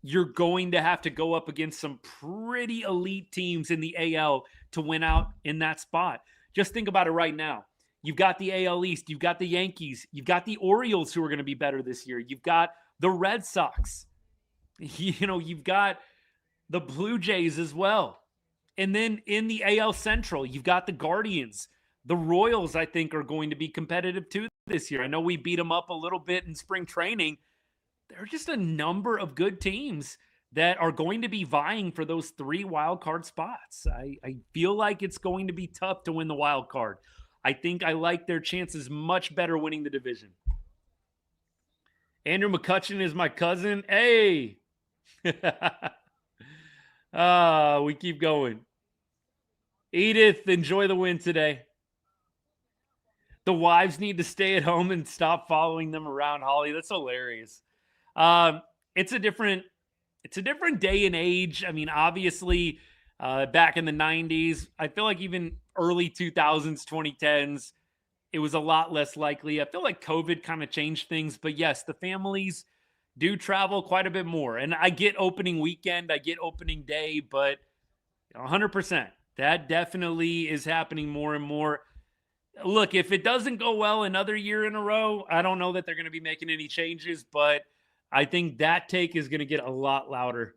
you're going to have to go up against some pretty elite teams in the AL to win out in that spot. Just think about it right now. You've got the AL East. You've got the Yankees. You've got the Orioles who are going to be better this year. You've got the Red Sox. You've got the Blue Jays as well. And then in the AL Central, you've got the Guardians. The Royals, I think, are going to be competitive too this year. I know we beat them up a little bit in spring training. There are just a number of good teams that are going to be vying for those 3 wild card spots. I feel like it's going to be tough to win the wild card. I think I like their chances much better winning the division. Andrew McCutchen is my cousin. Hey! We keep going. Edith, enjoy the win today. The wives need to stay at home and stop following them around, Holly. That's hilarious. It's a different day and age. I mean, obviously, back in the 90s, I feel like even early 2000s, 2010s, it was a lot less likely. I feel like COVID kind of changed things. But yes, the families do travel quite a bit more. And I get opening weekend, I get opening day, but 100%, that definitely is happening more and more. Look, if it doesn't go well another year in a row, I don't know that they're going to be making any changes, but I think that take is going to get a lot louder.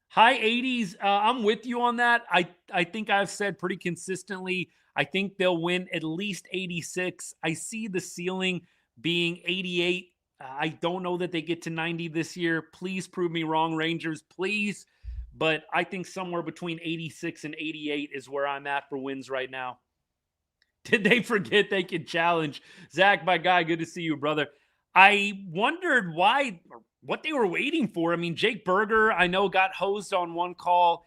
High 80s, I'm with you on that. I think I've said pretty consistently, I think they'll win at least 86. I see the ceiling being 88. I don't know that they get to 90 this year. Please prove me wrong, Rangers, please. But I think somewhere between 86 and 88 is where I'm at for wins right now. Did they forget they could challenge? Zach, my guy, good to see you, brother. I wondered what they were waiting for. I mean, Jake Berger, I know, got hosed on one call.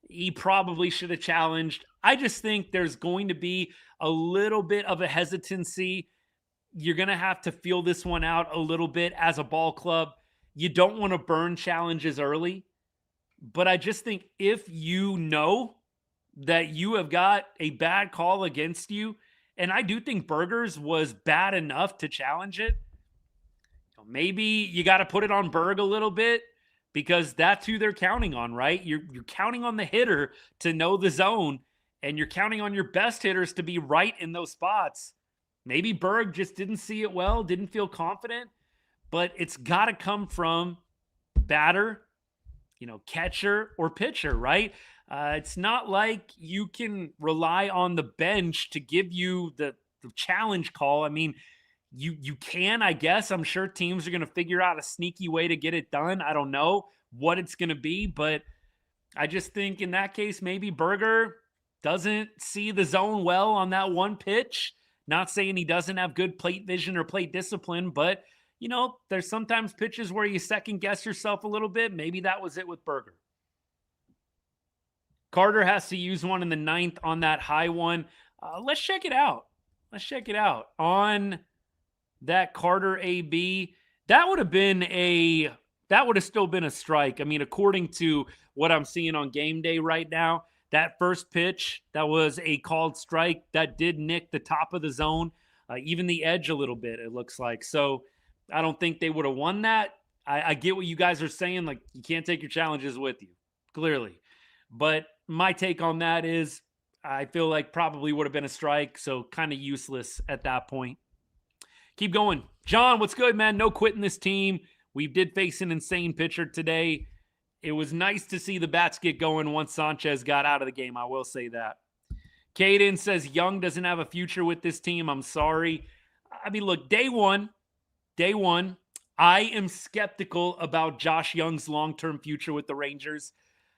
He probably should have challenged. I just think there's going to be a little bit of a hesitancy. You're going to have to feel this one out a little bit as a ball club. You don't want to burn challenges early. But I just think if you know that you have got a bad call against you, and I do think Berger's was bad enough to challenge it, maybe you got to put it on Berg a little bit because that's who they're counting on, right? You're counting on the hitter to know the zone, and you're counting on your best hitters to be right in those spots. Maybe Berg just didn't see it well, didn't feel confident, but it's got to come from batter, catcher or pitcher, right? It's not like you can rely on the bench to give you the challenge call. I mean, you can, I guess. I'm sure teams are going to figure out a sneaky way to get it done. I don't know what it's going to be, but I just think in that case, maybe Berger doesn't see the zone well on that one pitch. Not saying he doesn't have good plate vision or plate discipline, but, there's sometimes pitches where you second guess yourself a little bit. Maybe that was it with Berger. Carter has to use one in the 9th on that high one. Let's check it out. On that Carter AB, that would have still been a strike. I mean, according to what I'm seeing on game day right now, that first pitch, that was a called strike. That did nick the top of the zone, even the edge a little bit, it looks like. So I don't think they would have won that. I get what you guys are saying. Like, you can't take your challenges with you, clearly. But my take on that is I feel like probably would have been a strike, so kind of useless at that point. Keep going. John, what's good, man? No quitting this team. We did face an insane pitcher today. It was nice to see the bats get going once Sanchez got out of the game. I will say that. Caden says Young doesn't have a future with this team. I'm sorry. I mean, look, day one, I am skeptical about Josh Young's long-term future with the Rangers.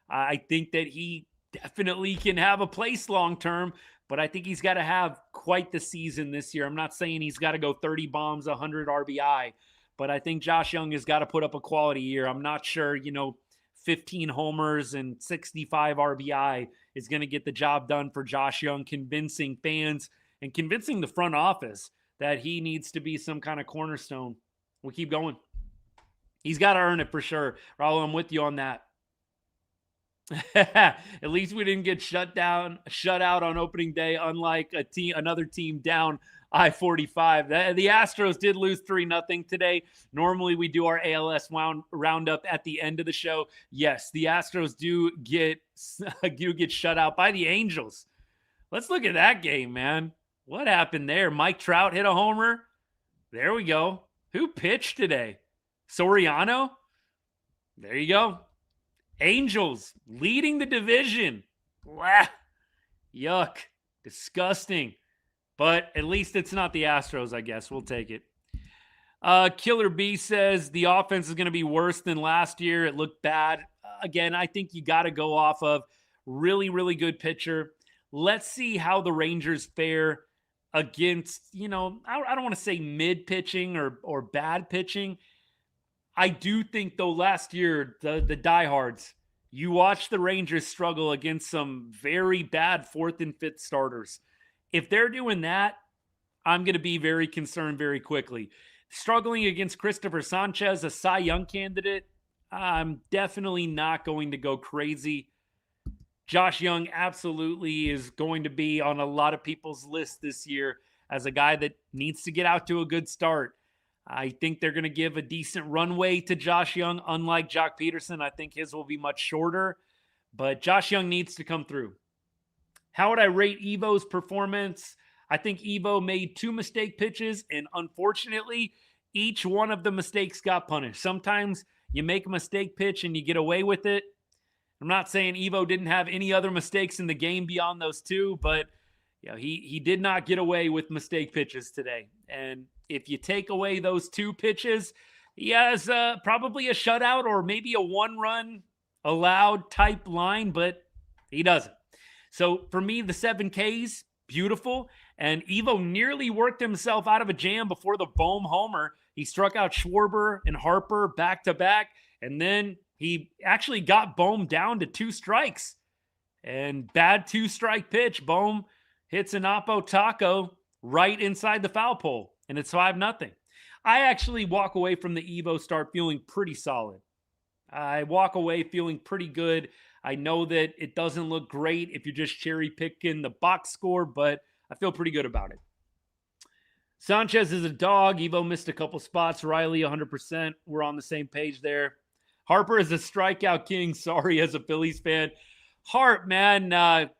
I think that he definitely can have a place long term, but I think he's got to have quite the season this year. I'm not saying he's got to go 30 bombs, 100 RBI, but I think Josh Young has got to put up a quality year. I'm not sure, 15 homers and 65 RBI is going to get the job done for Josh Young, convincing fans and convincing the front office that he needs to be some kind of cornerstone. We'll keep going. He's got to earn it for sure. Raul, I'm with you on that. At least we didn't get shut out on opening day, unlike another team down I-45. The Astros did lose 3-0 today. Normally we do our ALS roundup at the end of the show. Yes, the Astros do get shut out by the Angels. Let's look at that game, man. What happened there? Mike Trout hit a homer. There we go. Who pitched today? Soriano? There you go. Angels leading the division. Blah. Yuck. Disgusting. But at least it's not the Astros, I guess. We'll take it. Killer B says the offense is going to be worse than last year. It looked bad. Again, I think you got to go off of really, really good pitcher. Let's see how the Rangers fare against, I don't want to say mid pitching or bad pitching. I do think, though, last year, the diehards, you watched the Rangers struggle against some very bad fourth and fifth starters. If they're doing that, I'm going to be very concerned very quickly. Struggling against Cristopher Sánchez, a Cy Young candidate, I'm definitely not going to go crazy. Josh Young absolutely is going to be on a lot of people's list this year as a guy that needs to get out to a good start. I think they're going to give a decent runway to Josh Young. Unlike Jock Peterson, I think his will be much shorter. But Josh Young needs to come through. How would I rate Evo's performance? I think Evo made 2 mistake pitches, and unfortunately, each one of the mistakes got punished. Sometimes you make a mistake pitch and you get away with it. I'm not saying Evo didn't have any other mistakes in the game beyond those 2, but he did not get away with mistake pitches today. And if you take away those 2 pitches, he has probably a shutout or maybe a 1-run allowed type line, but he doesn't. So for me, the 7 Ks, beautiful. And Evo nearly worked himself out of a jam before the Bohm homer. He struck out Schwarber and Harper back-to-back, and then he actually got Bohm down to 2 strikes. And bad 2-strike pitch, Bohm hits an Oppo Taco right inside the foul pole, and it's 5-0. I actually walk away from the Evo start feeling pretty solid. I walk away feeling pretty good. I know that it doesn't look great if you're just cherry picking the box score, but I feel pretty good about it. Sanchez is a dog. Evo missed a couple spots. Riley, 100%. We're on the same page there. Harper is a strikeout king. Sorry, as a Phillies fan. Hart, man,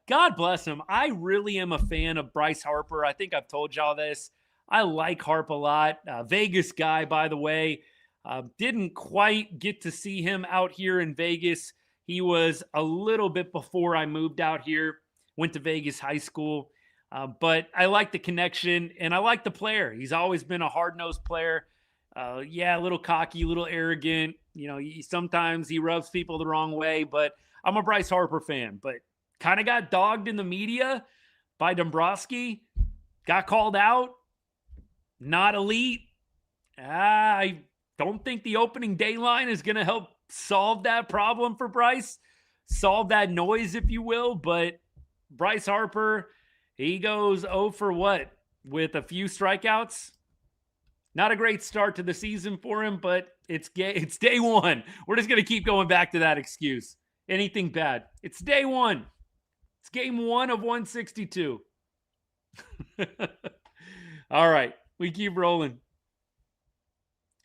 God bless him. I really am a fan of Bryce Harper. I think I've told y'all this. I like Harp a lot. Vegas guy, by the way. Didn't quite get to see him out here in Vegas. He was a little bit before I moved out here. Went to Vegas high school. But I like the connection, and I like the player. He's always been a hard-nosed player. A little cocky, a little arrogant. Sometimes he rubs people the wrong way, but I'm a Bryce Harper fan. But kind of got dogged in the media by Dombrowski. Got called out. Not elite. I don't think the opening day line is going to help solve that problem for Bryce. Solve that noise, if you will. But Bryce Harper, he goes 0 for what? With a few strikeouts. Not a great start to the season for him, but it's day one. We're just going to keep going back to that excuse. Anything bad. It's day one. It's game 1 of 162. All right. We keep rolling.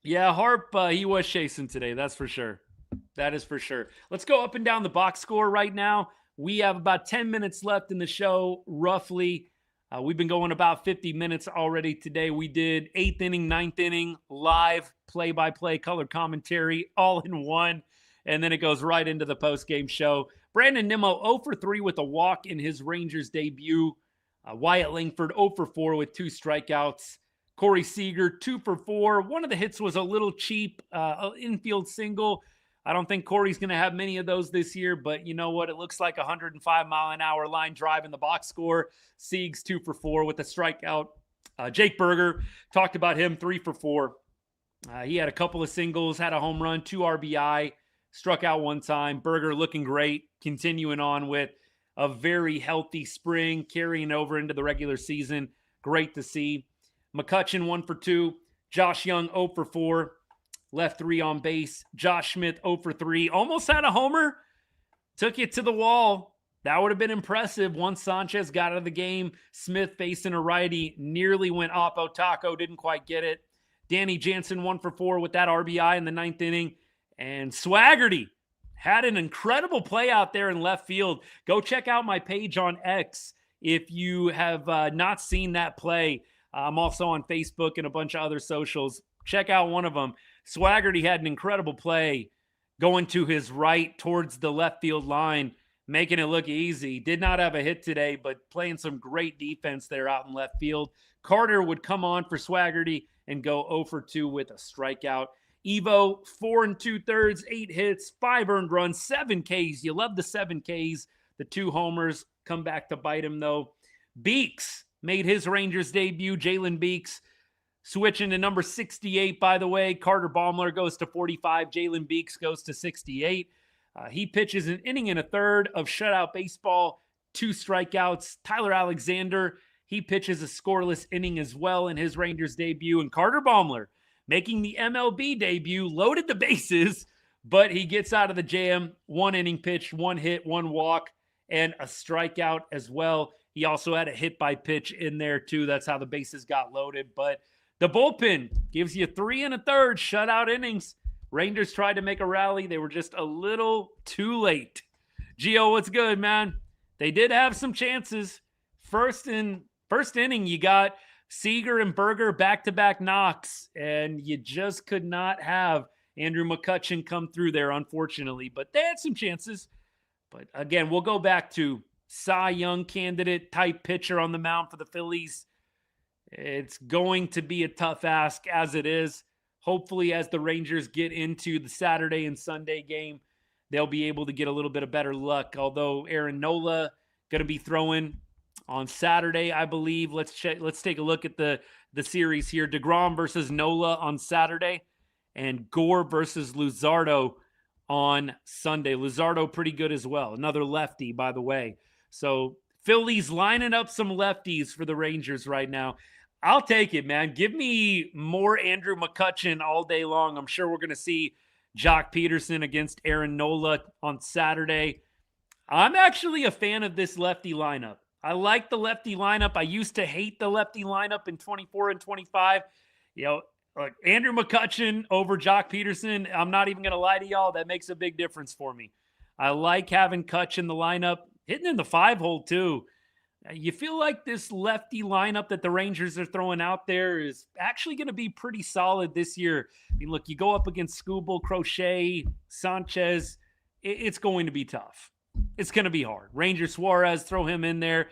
Yeah, Harp, he was chasing today. That's for sure. That is for sure. Let's go up and down the box score right now. We have about 10 minutes left in the show, roughly. We've been going about 50 minutes already today. We did 8th inning, 9th inning, live play-by-play color commentary, all in one. And then it goes right into the post-game show. Brandon Nimmo 0 for 3 with a walk in his Rangers debut. Wyatt Langford 0 for 4 with 2 strikeouts. Corey Seager 2 for 4. One of the hits was a little cheap, infield single. I don't think Corey's going to have many of those this year, but you know what? It looks like 105-mile-an-hour line drive in the box score. Siegs 2 for 4 with a strikeout. Jake Berger, talked about him, 3 for 4. He had a couple of singles, had a home run, 2 RBI, struck out 1 time. Berger looking great, continuing on with a very healthy spring, carrying over into the regular season. Great to see. McCutchen 1 for 2. Josh Young 0 for 4. Left 3 on base. Josh Smith 0 for 3. Almost had a homer. Took it to the wall. That would have been impressive once Sanchez got out of the game. Smith facing a righty. Nearly went oppo taco. Didn't quite get it. Danny Jansen 1 for 4 with that RBI in the 9th inning. And Swaggerty had an incredible play out there in left field. Go check out my page on X if you have not seen that play. I'm also on Facebook and a bunch of other socials. Check out one of them. Swaggerty had an incredible play going to his right towards the left field line, making it look easy. Did not have a hit today, but playing some great defense there out in left field. Carter would come on for Swaggerty and go 0 for 2 with a strikeout. Evo, 4 2/3, 8 hits, 5 earned runs, 7 Ks. You love the 7 Ks. The 2 homers come back to bite him, though. Beeks made his Rangers debut. Jalen Beeks switching to number 68, by the way. Carter Baumler goes to 45. Jalen Beeks goes to 68. He pitches an inning and a third of shutout baseball, 2 strikeouts. Tyler Alexander, he pitches a scoreless inning as well in his Rangers debut. And Carter Baumler, making the MLB debut, loaded the bases, but he gets out of the jam. 1 inning pitch, 1 hit, 1 walk, and a strikeout as well. He also had a hit by pitch in there too. That's how the bases got loaded. But the bullpen gives you 3 1/3 shutout innings. Rangers tried to make a rally. They were just a little too late. Gio, what's good, man? They did have some chances. First inning, you got Seager and Berger back-to-back knocks, and you just could not have Andrew McCutchen come through there, unfortunately. But they had some chances. But again, we'll go back to Cy Young candidate type pitcher on the mound for the Phillies. It's going to be a tough ask as it is. Hopefully, as the Rangers get into the Saturday and Sunday game, they'll be able to get a little bit of better luck. Although Aaron Nola going to be throwing on Saturday, I believe. Let's take a look at the series here. DeGrom versus Nola on Saturday, and Gore versus Luzardo on Sunday. Luzardo pretty good as well. Another lefty, by the way. So Phillies lining up some lefties for the Rangers right now. I'll take it, man. Give me more Andrew McCutchen all day long. I'm sure we're going to see Jock Peterson against Aaron Nola on Saturday. I'm actually a fan of this lefty lineup. I like the lefty lineup. I used to hate the lefty lineup in 24 and 25. You know, like Andrew McCutchen over Jock Peterson, I'm not even going to lie to y'all. That makes a big difference for me. I like having Kutch in the lineup, hitting in the 5-hole too. You feel like this lefty lineup that the Rangers are throwing out there is actually going to be pretty solid this year. I mean, look, you go up against Skubal, Crochet, Sanchez. It's going to be tough. It's going to be hard. Ranger Suarez, throw him in there.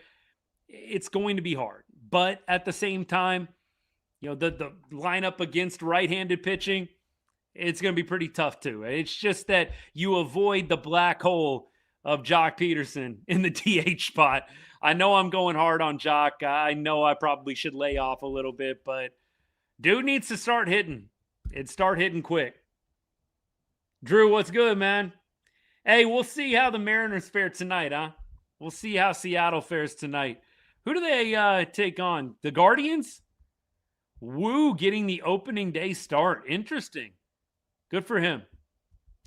It's going to be hard. But at the same time, you know, the lineup against right-handed pitching, it's going to be pretty tough too. It's just that you avoid the black hole of Jock Peterson in the DH spot. I know I'm going hard on Jock. I know I probably should lay off a little bit, but dude needs to start hitting and start hitting quick. Drew, what's good, man? Hey, we'll see how the Mariners fare tonight, huh? We'll see how Seattle fares tonight. Who do they take on? The Guardians? Woo, getting the opening day start. Interesting. Good for him.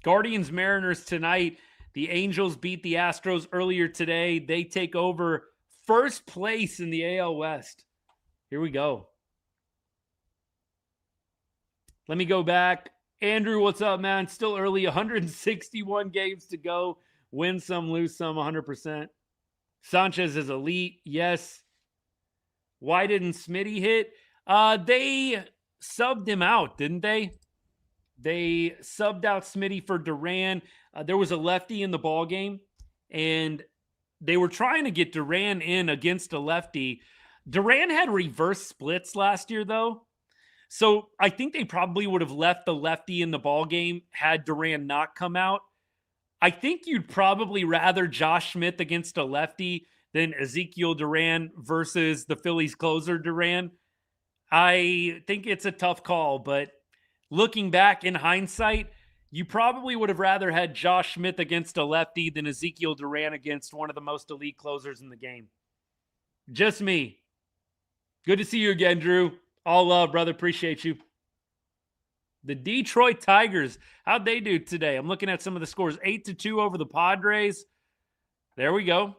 Guardians Mariners tonight. The Angels beat the Astros earlier today. They take over first place in the AL West. Here we go. Let me go back. Andrew, what's up, man? Still early. 161 games to go. Win some, lose some, 100%. Sanchez is elite. Yes. Why didn't Smitty hit? They subbed him out, didn't they? They subbed out Smitty for Duran. There was a lefty in the ball game, and they were trying to get Duran in against a lefty. Duran had reverse splits last year, though. So I think they probably would have left the lefty in the ball game had Duran not come out. I think you'd probably rather Josh Smith against a lefty than Ezekiel Duran versus the Phillies closer Duran. I think it's a tough call, but looking back in hindsight, you probably would have rather had Josh Smith against a lefty than Ezekiel Duran against one of the most elite closers in the game. Just me. Good to see you again, Drew. All love, brother. Appreciate you. The Detroit Tigers, how'd they do today? I'm looking at some of the scores. 8-2 over the Padres. There we go.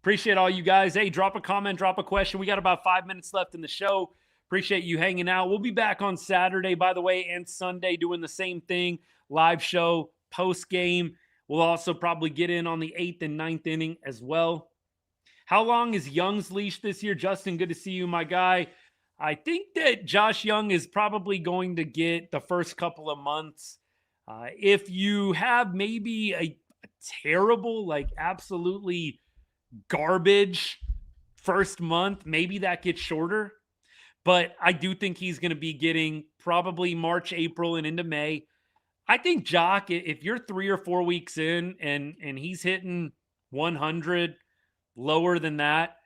Appreciate all you guys. Hey, drop a comment, drop a question. We got about 5 minutes left in the show. Appreciate you hanging out. We'll be back on Saturday, by the way, and Sunday doing the same thing. Live show, post-game. We'll also probably get in on the 8th and 9th inning as well. How long is Young's leash this year? Justin, good to see you, my guy. I think that Josh Young is probably going to get the first couple of months. If you have maybe a terrible, like absolutely garbage first month, maybe that gets shorter. But I do think he's going to be getting probably March, April, and into May. I think Jock, if you're 3 or 4 weeks in and he's hitting 100, lower than that,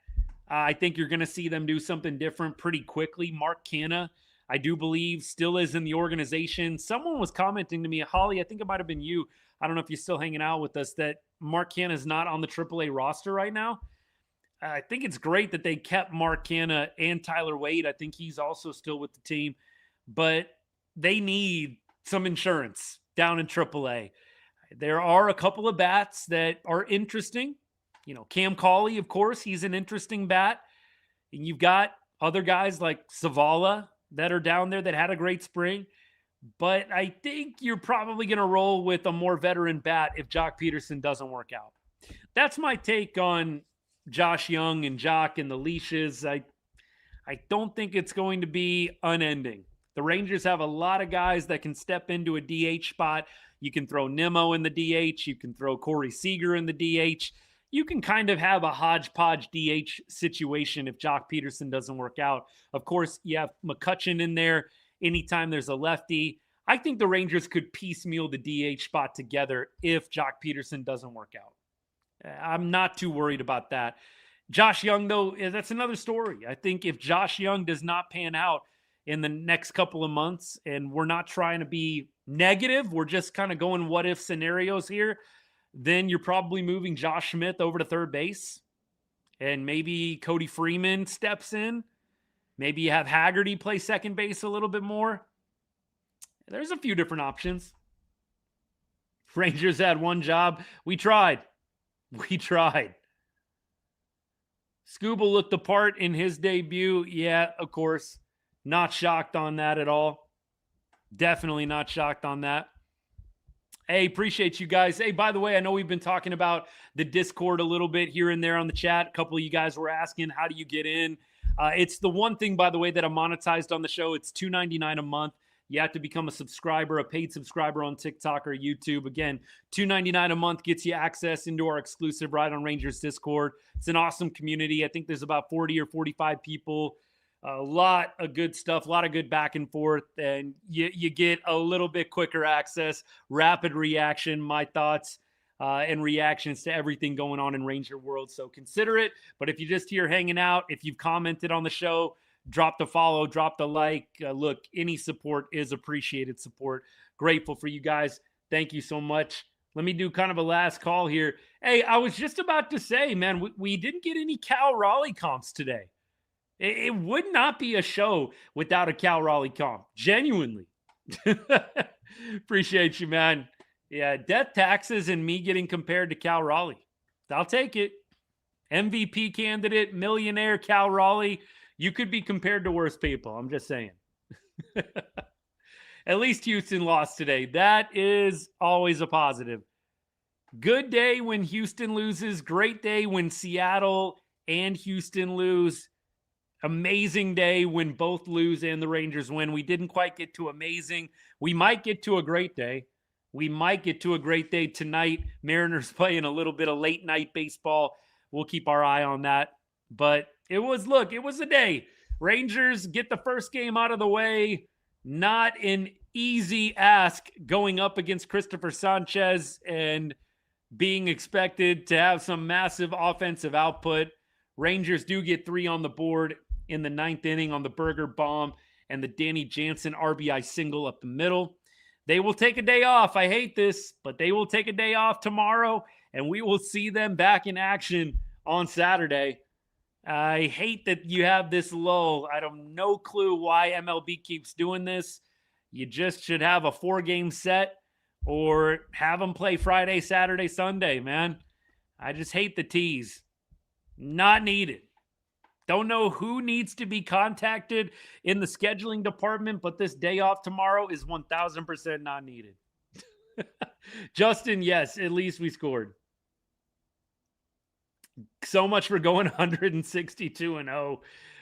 I think you're going to see them do something different pretty quickly. Mark Canha, I do believe, still is in the organization. Someone was commenting to me, Holly, I think it might have been you. I don't know if you're still hanging out with us, that Mark Canha is not on the AAA roster right now. I think it's great that they kept Mark Canha and Tyler Wade. I think he's also still with the team. But they need some insurance down in AAA. There are a couple of bats that are interesting. You know, Cam Cauley, of course, he's an interesting bat. And you've got other guys like Zavala that are down there that had a great spring. But I think you're probably going to roll with a more veteran bat if Jock Peterson doesn't work out. That's my take on Josh Young and Jock and the leashes. I don't think it's going to be unending. The Rangers have a lot of guys that can step into a DH spot. You can throw Nimmo in the DH. You can throw Corey Seager in the DH. You can kind of have a hodgepodge DH situation if Jock Peterson doesn't work out. Of course, you have McCutchen in there anytime there's a lefty. I think the Rangers could piecemeal the DH spot together if Jock Peterson doesn't work out. I'm not too worried about that. Josh Young, though, that's another story. I think if Josh Young does not pan out in the next couple of months, and we're not trying to be negative, we're just kind of going what-if scenarios here, then you're probably moving Josh Smith over to third base, and maybe Cody Freeman steps in. Maybe you have Haggerty play second base a little bit more. There's a few different options. Rangers had one job. We tried. Scooble looked the part in his debut. Yeah, of course. Not shocked on that at all. Definitely not shocked on that. Hey, appreciate you guys. Hey, by the way, I know we've been talking about the Discord a little bit here and there on the chat. A couple of you guys were asking, how do you get in? It's the one thing, by the way, that I'm monetized on the show. It's $2.99 a month. You have to become a subscriber, a paid subscriber on TikTok or YouTube. Again, $2.99 a month gets you access into our exclusive Ride on Rangers Discord. It's an awesome community. I think there's about 40 or 45 people. A lot of good stuff, a lot of good back and forth, and you get a little bit quicker access, rapid reaction, my thoughts and reactions to everything going on in Ranger World. So consider it. But if you're just here hanging out, if you've commented on the show, drop the follow, drop the like. Look, any support is appreciated support. Grateful for you guys. Thank you so much. Let me do kind of a last call here. Hey, I was just about to say, man, we didn't get any Cal Raleigh comps today. It would not be a show without a Cal Raleigh comp. Genuinely. Appreciate you, man. Yeah, death taxes and me getting compared to Cal Raleigh. I'll take it. MVP candidate, millionaire Cal Raleigh. You could be compared to worse people. I'm just saying. At least Houston lost today. That is always a positive. Good day when Houston loses. Great day when Seattle and Houston lose. Amazing day when both lose and the Rangers win. We didn't quite get to amazing. We might get to a great day. We might get to a great day tonight. Mariners playing a little bit of late night baseball. We'll keep our eye on that. But it was a day. Rangers get the first game out of the way. Not an easy ask going up against Cristopher Sánchez and being expected to have some massive offensive output. Rangers do get 3 on the board in the 9th inning on the Burger Bohm and the Danny Jansen RBI single up the middle. They will take a day off. I hate this, but they will take a day off tomorrow, and we will see them back in action on Saturday. I hate that you have this lull. I have no clue why MLB keeps doing this. You just should have a 4-game set or have them play Friday, Saturday, Sunday, man. I just hate the tease. Not needed. Don't know who needs to be contacted in the scheduling department, but this day off tomorrow is 1,000% not needed. Justin, yes, at least we scored. So much for going 162-0.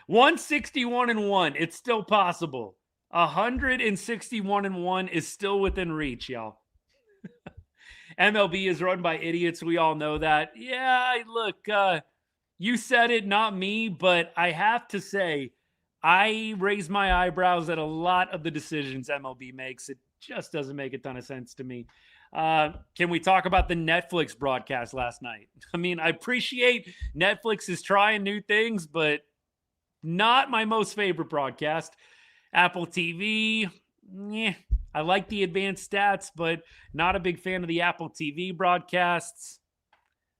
161-1. It's still possible. 161-1 is still within reach, y'all. MLB is run by idiots. We all know that. Yeah, look, you said it, not me, but I have to say, I raise my eyebrows at a lot of the decisions MLB makes. It just doesn't make a ton of sense to me. Can we talk about the Netflix broadcast last night? I mean, I appreciate Netflix is trying new things, but not my most favorite broadcast. Apple TV, I like the advanced stats, but not a big fan of the Apple TV broadcasts.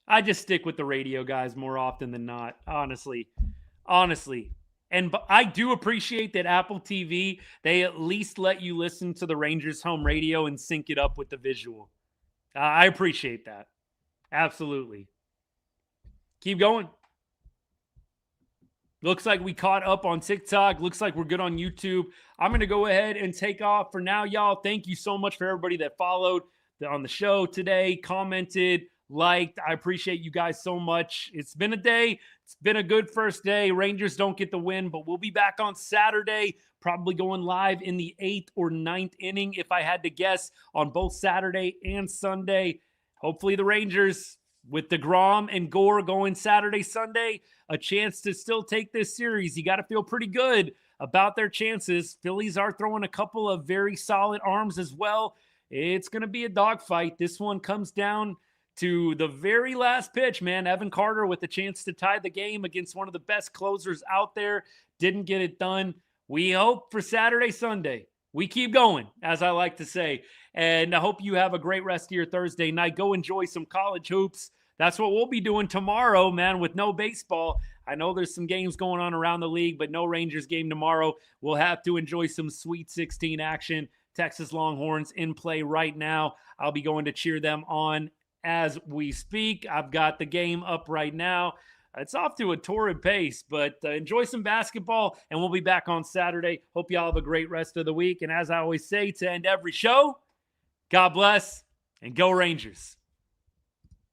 I just stick with the radio guys more often than not, honestly. And I do appreciate that Apple TV, they at least let you listen to the Rangers home radio and sync it up with the visual. I appreciate that. Absolutely. Keep going. Looks like we caught up on TikTok. Looks like we're good on YouTube. I'm going to go ahead and take off for now, y'all. Thank you so much for everybody that followed on the show today, commented, liked. I appreciate you guys so much. It's been a day. It's been a good first day. Rangers don't get the win, but we'll be back on Saturday, probably going live in the 8th or 9th inning, if I had to guess, on both Saturday and Sunday. Hopefully the Rangers, with DeGrom and Gore going Saturday, Sunday, a chance to still take this series. You got to feel pretty good about their chances. Phillies are throwing a couple of very solid arms as well. It's going to be a dogfight. This one comes down to the very last pitch, man. Evan Carter with a chance to tie the game against one of the best closers out there. Didn't get it done. We hope for Saturday, Sunday. We keep going, as I like to say. And I hope you have a great rest of your Thursday night. Go enjoy some college hoops. That's what we'll be doing tomorrow, man, with no baseball. I know there's some games going on around the league, but no Rangers game tomorrow. We'll have to enjoy some Sweet 16 action. Texas Longhorns in play right now. I'll be going to cheer them on as we speak. I've got the game up right now. It's off to a torrid pace, but enjoy some basketball, and we'll be back on Saturday. Hope y'all have a great rest of the week. And as I always say to end every show, God bless and go Rangers.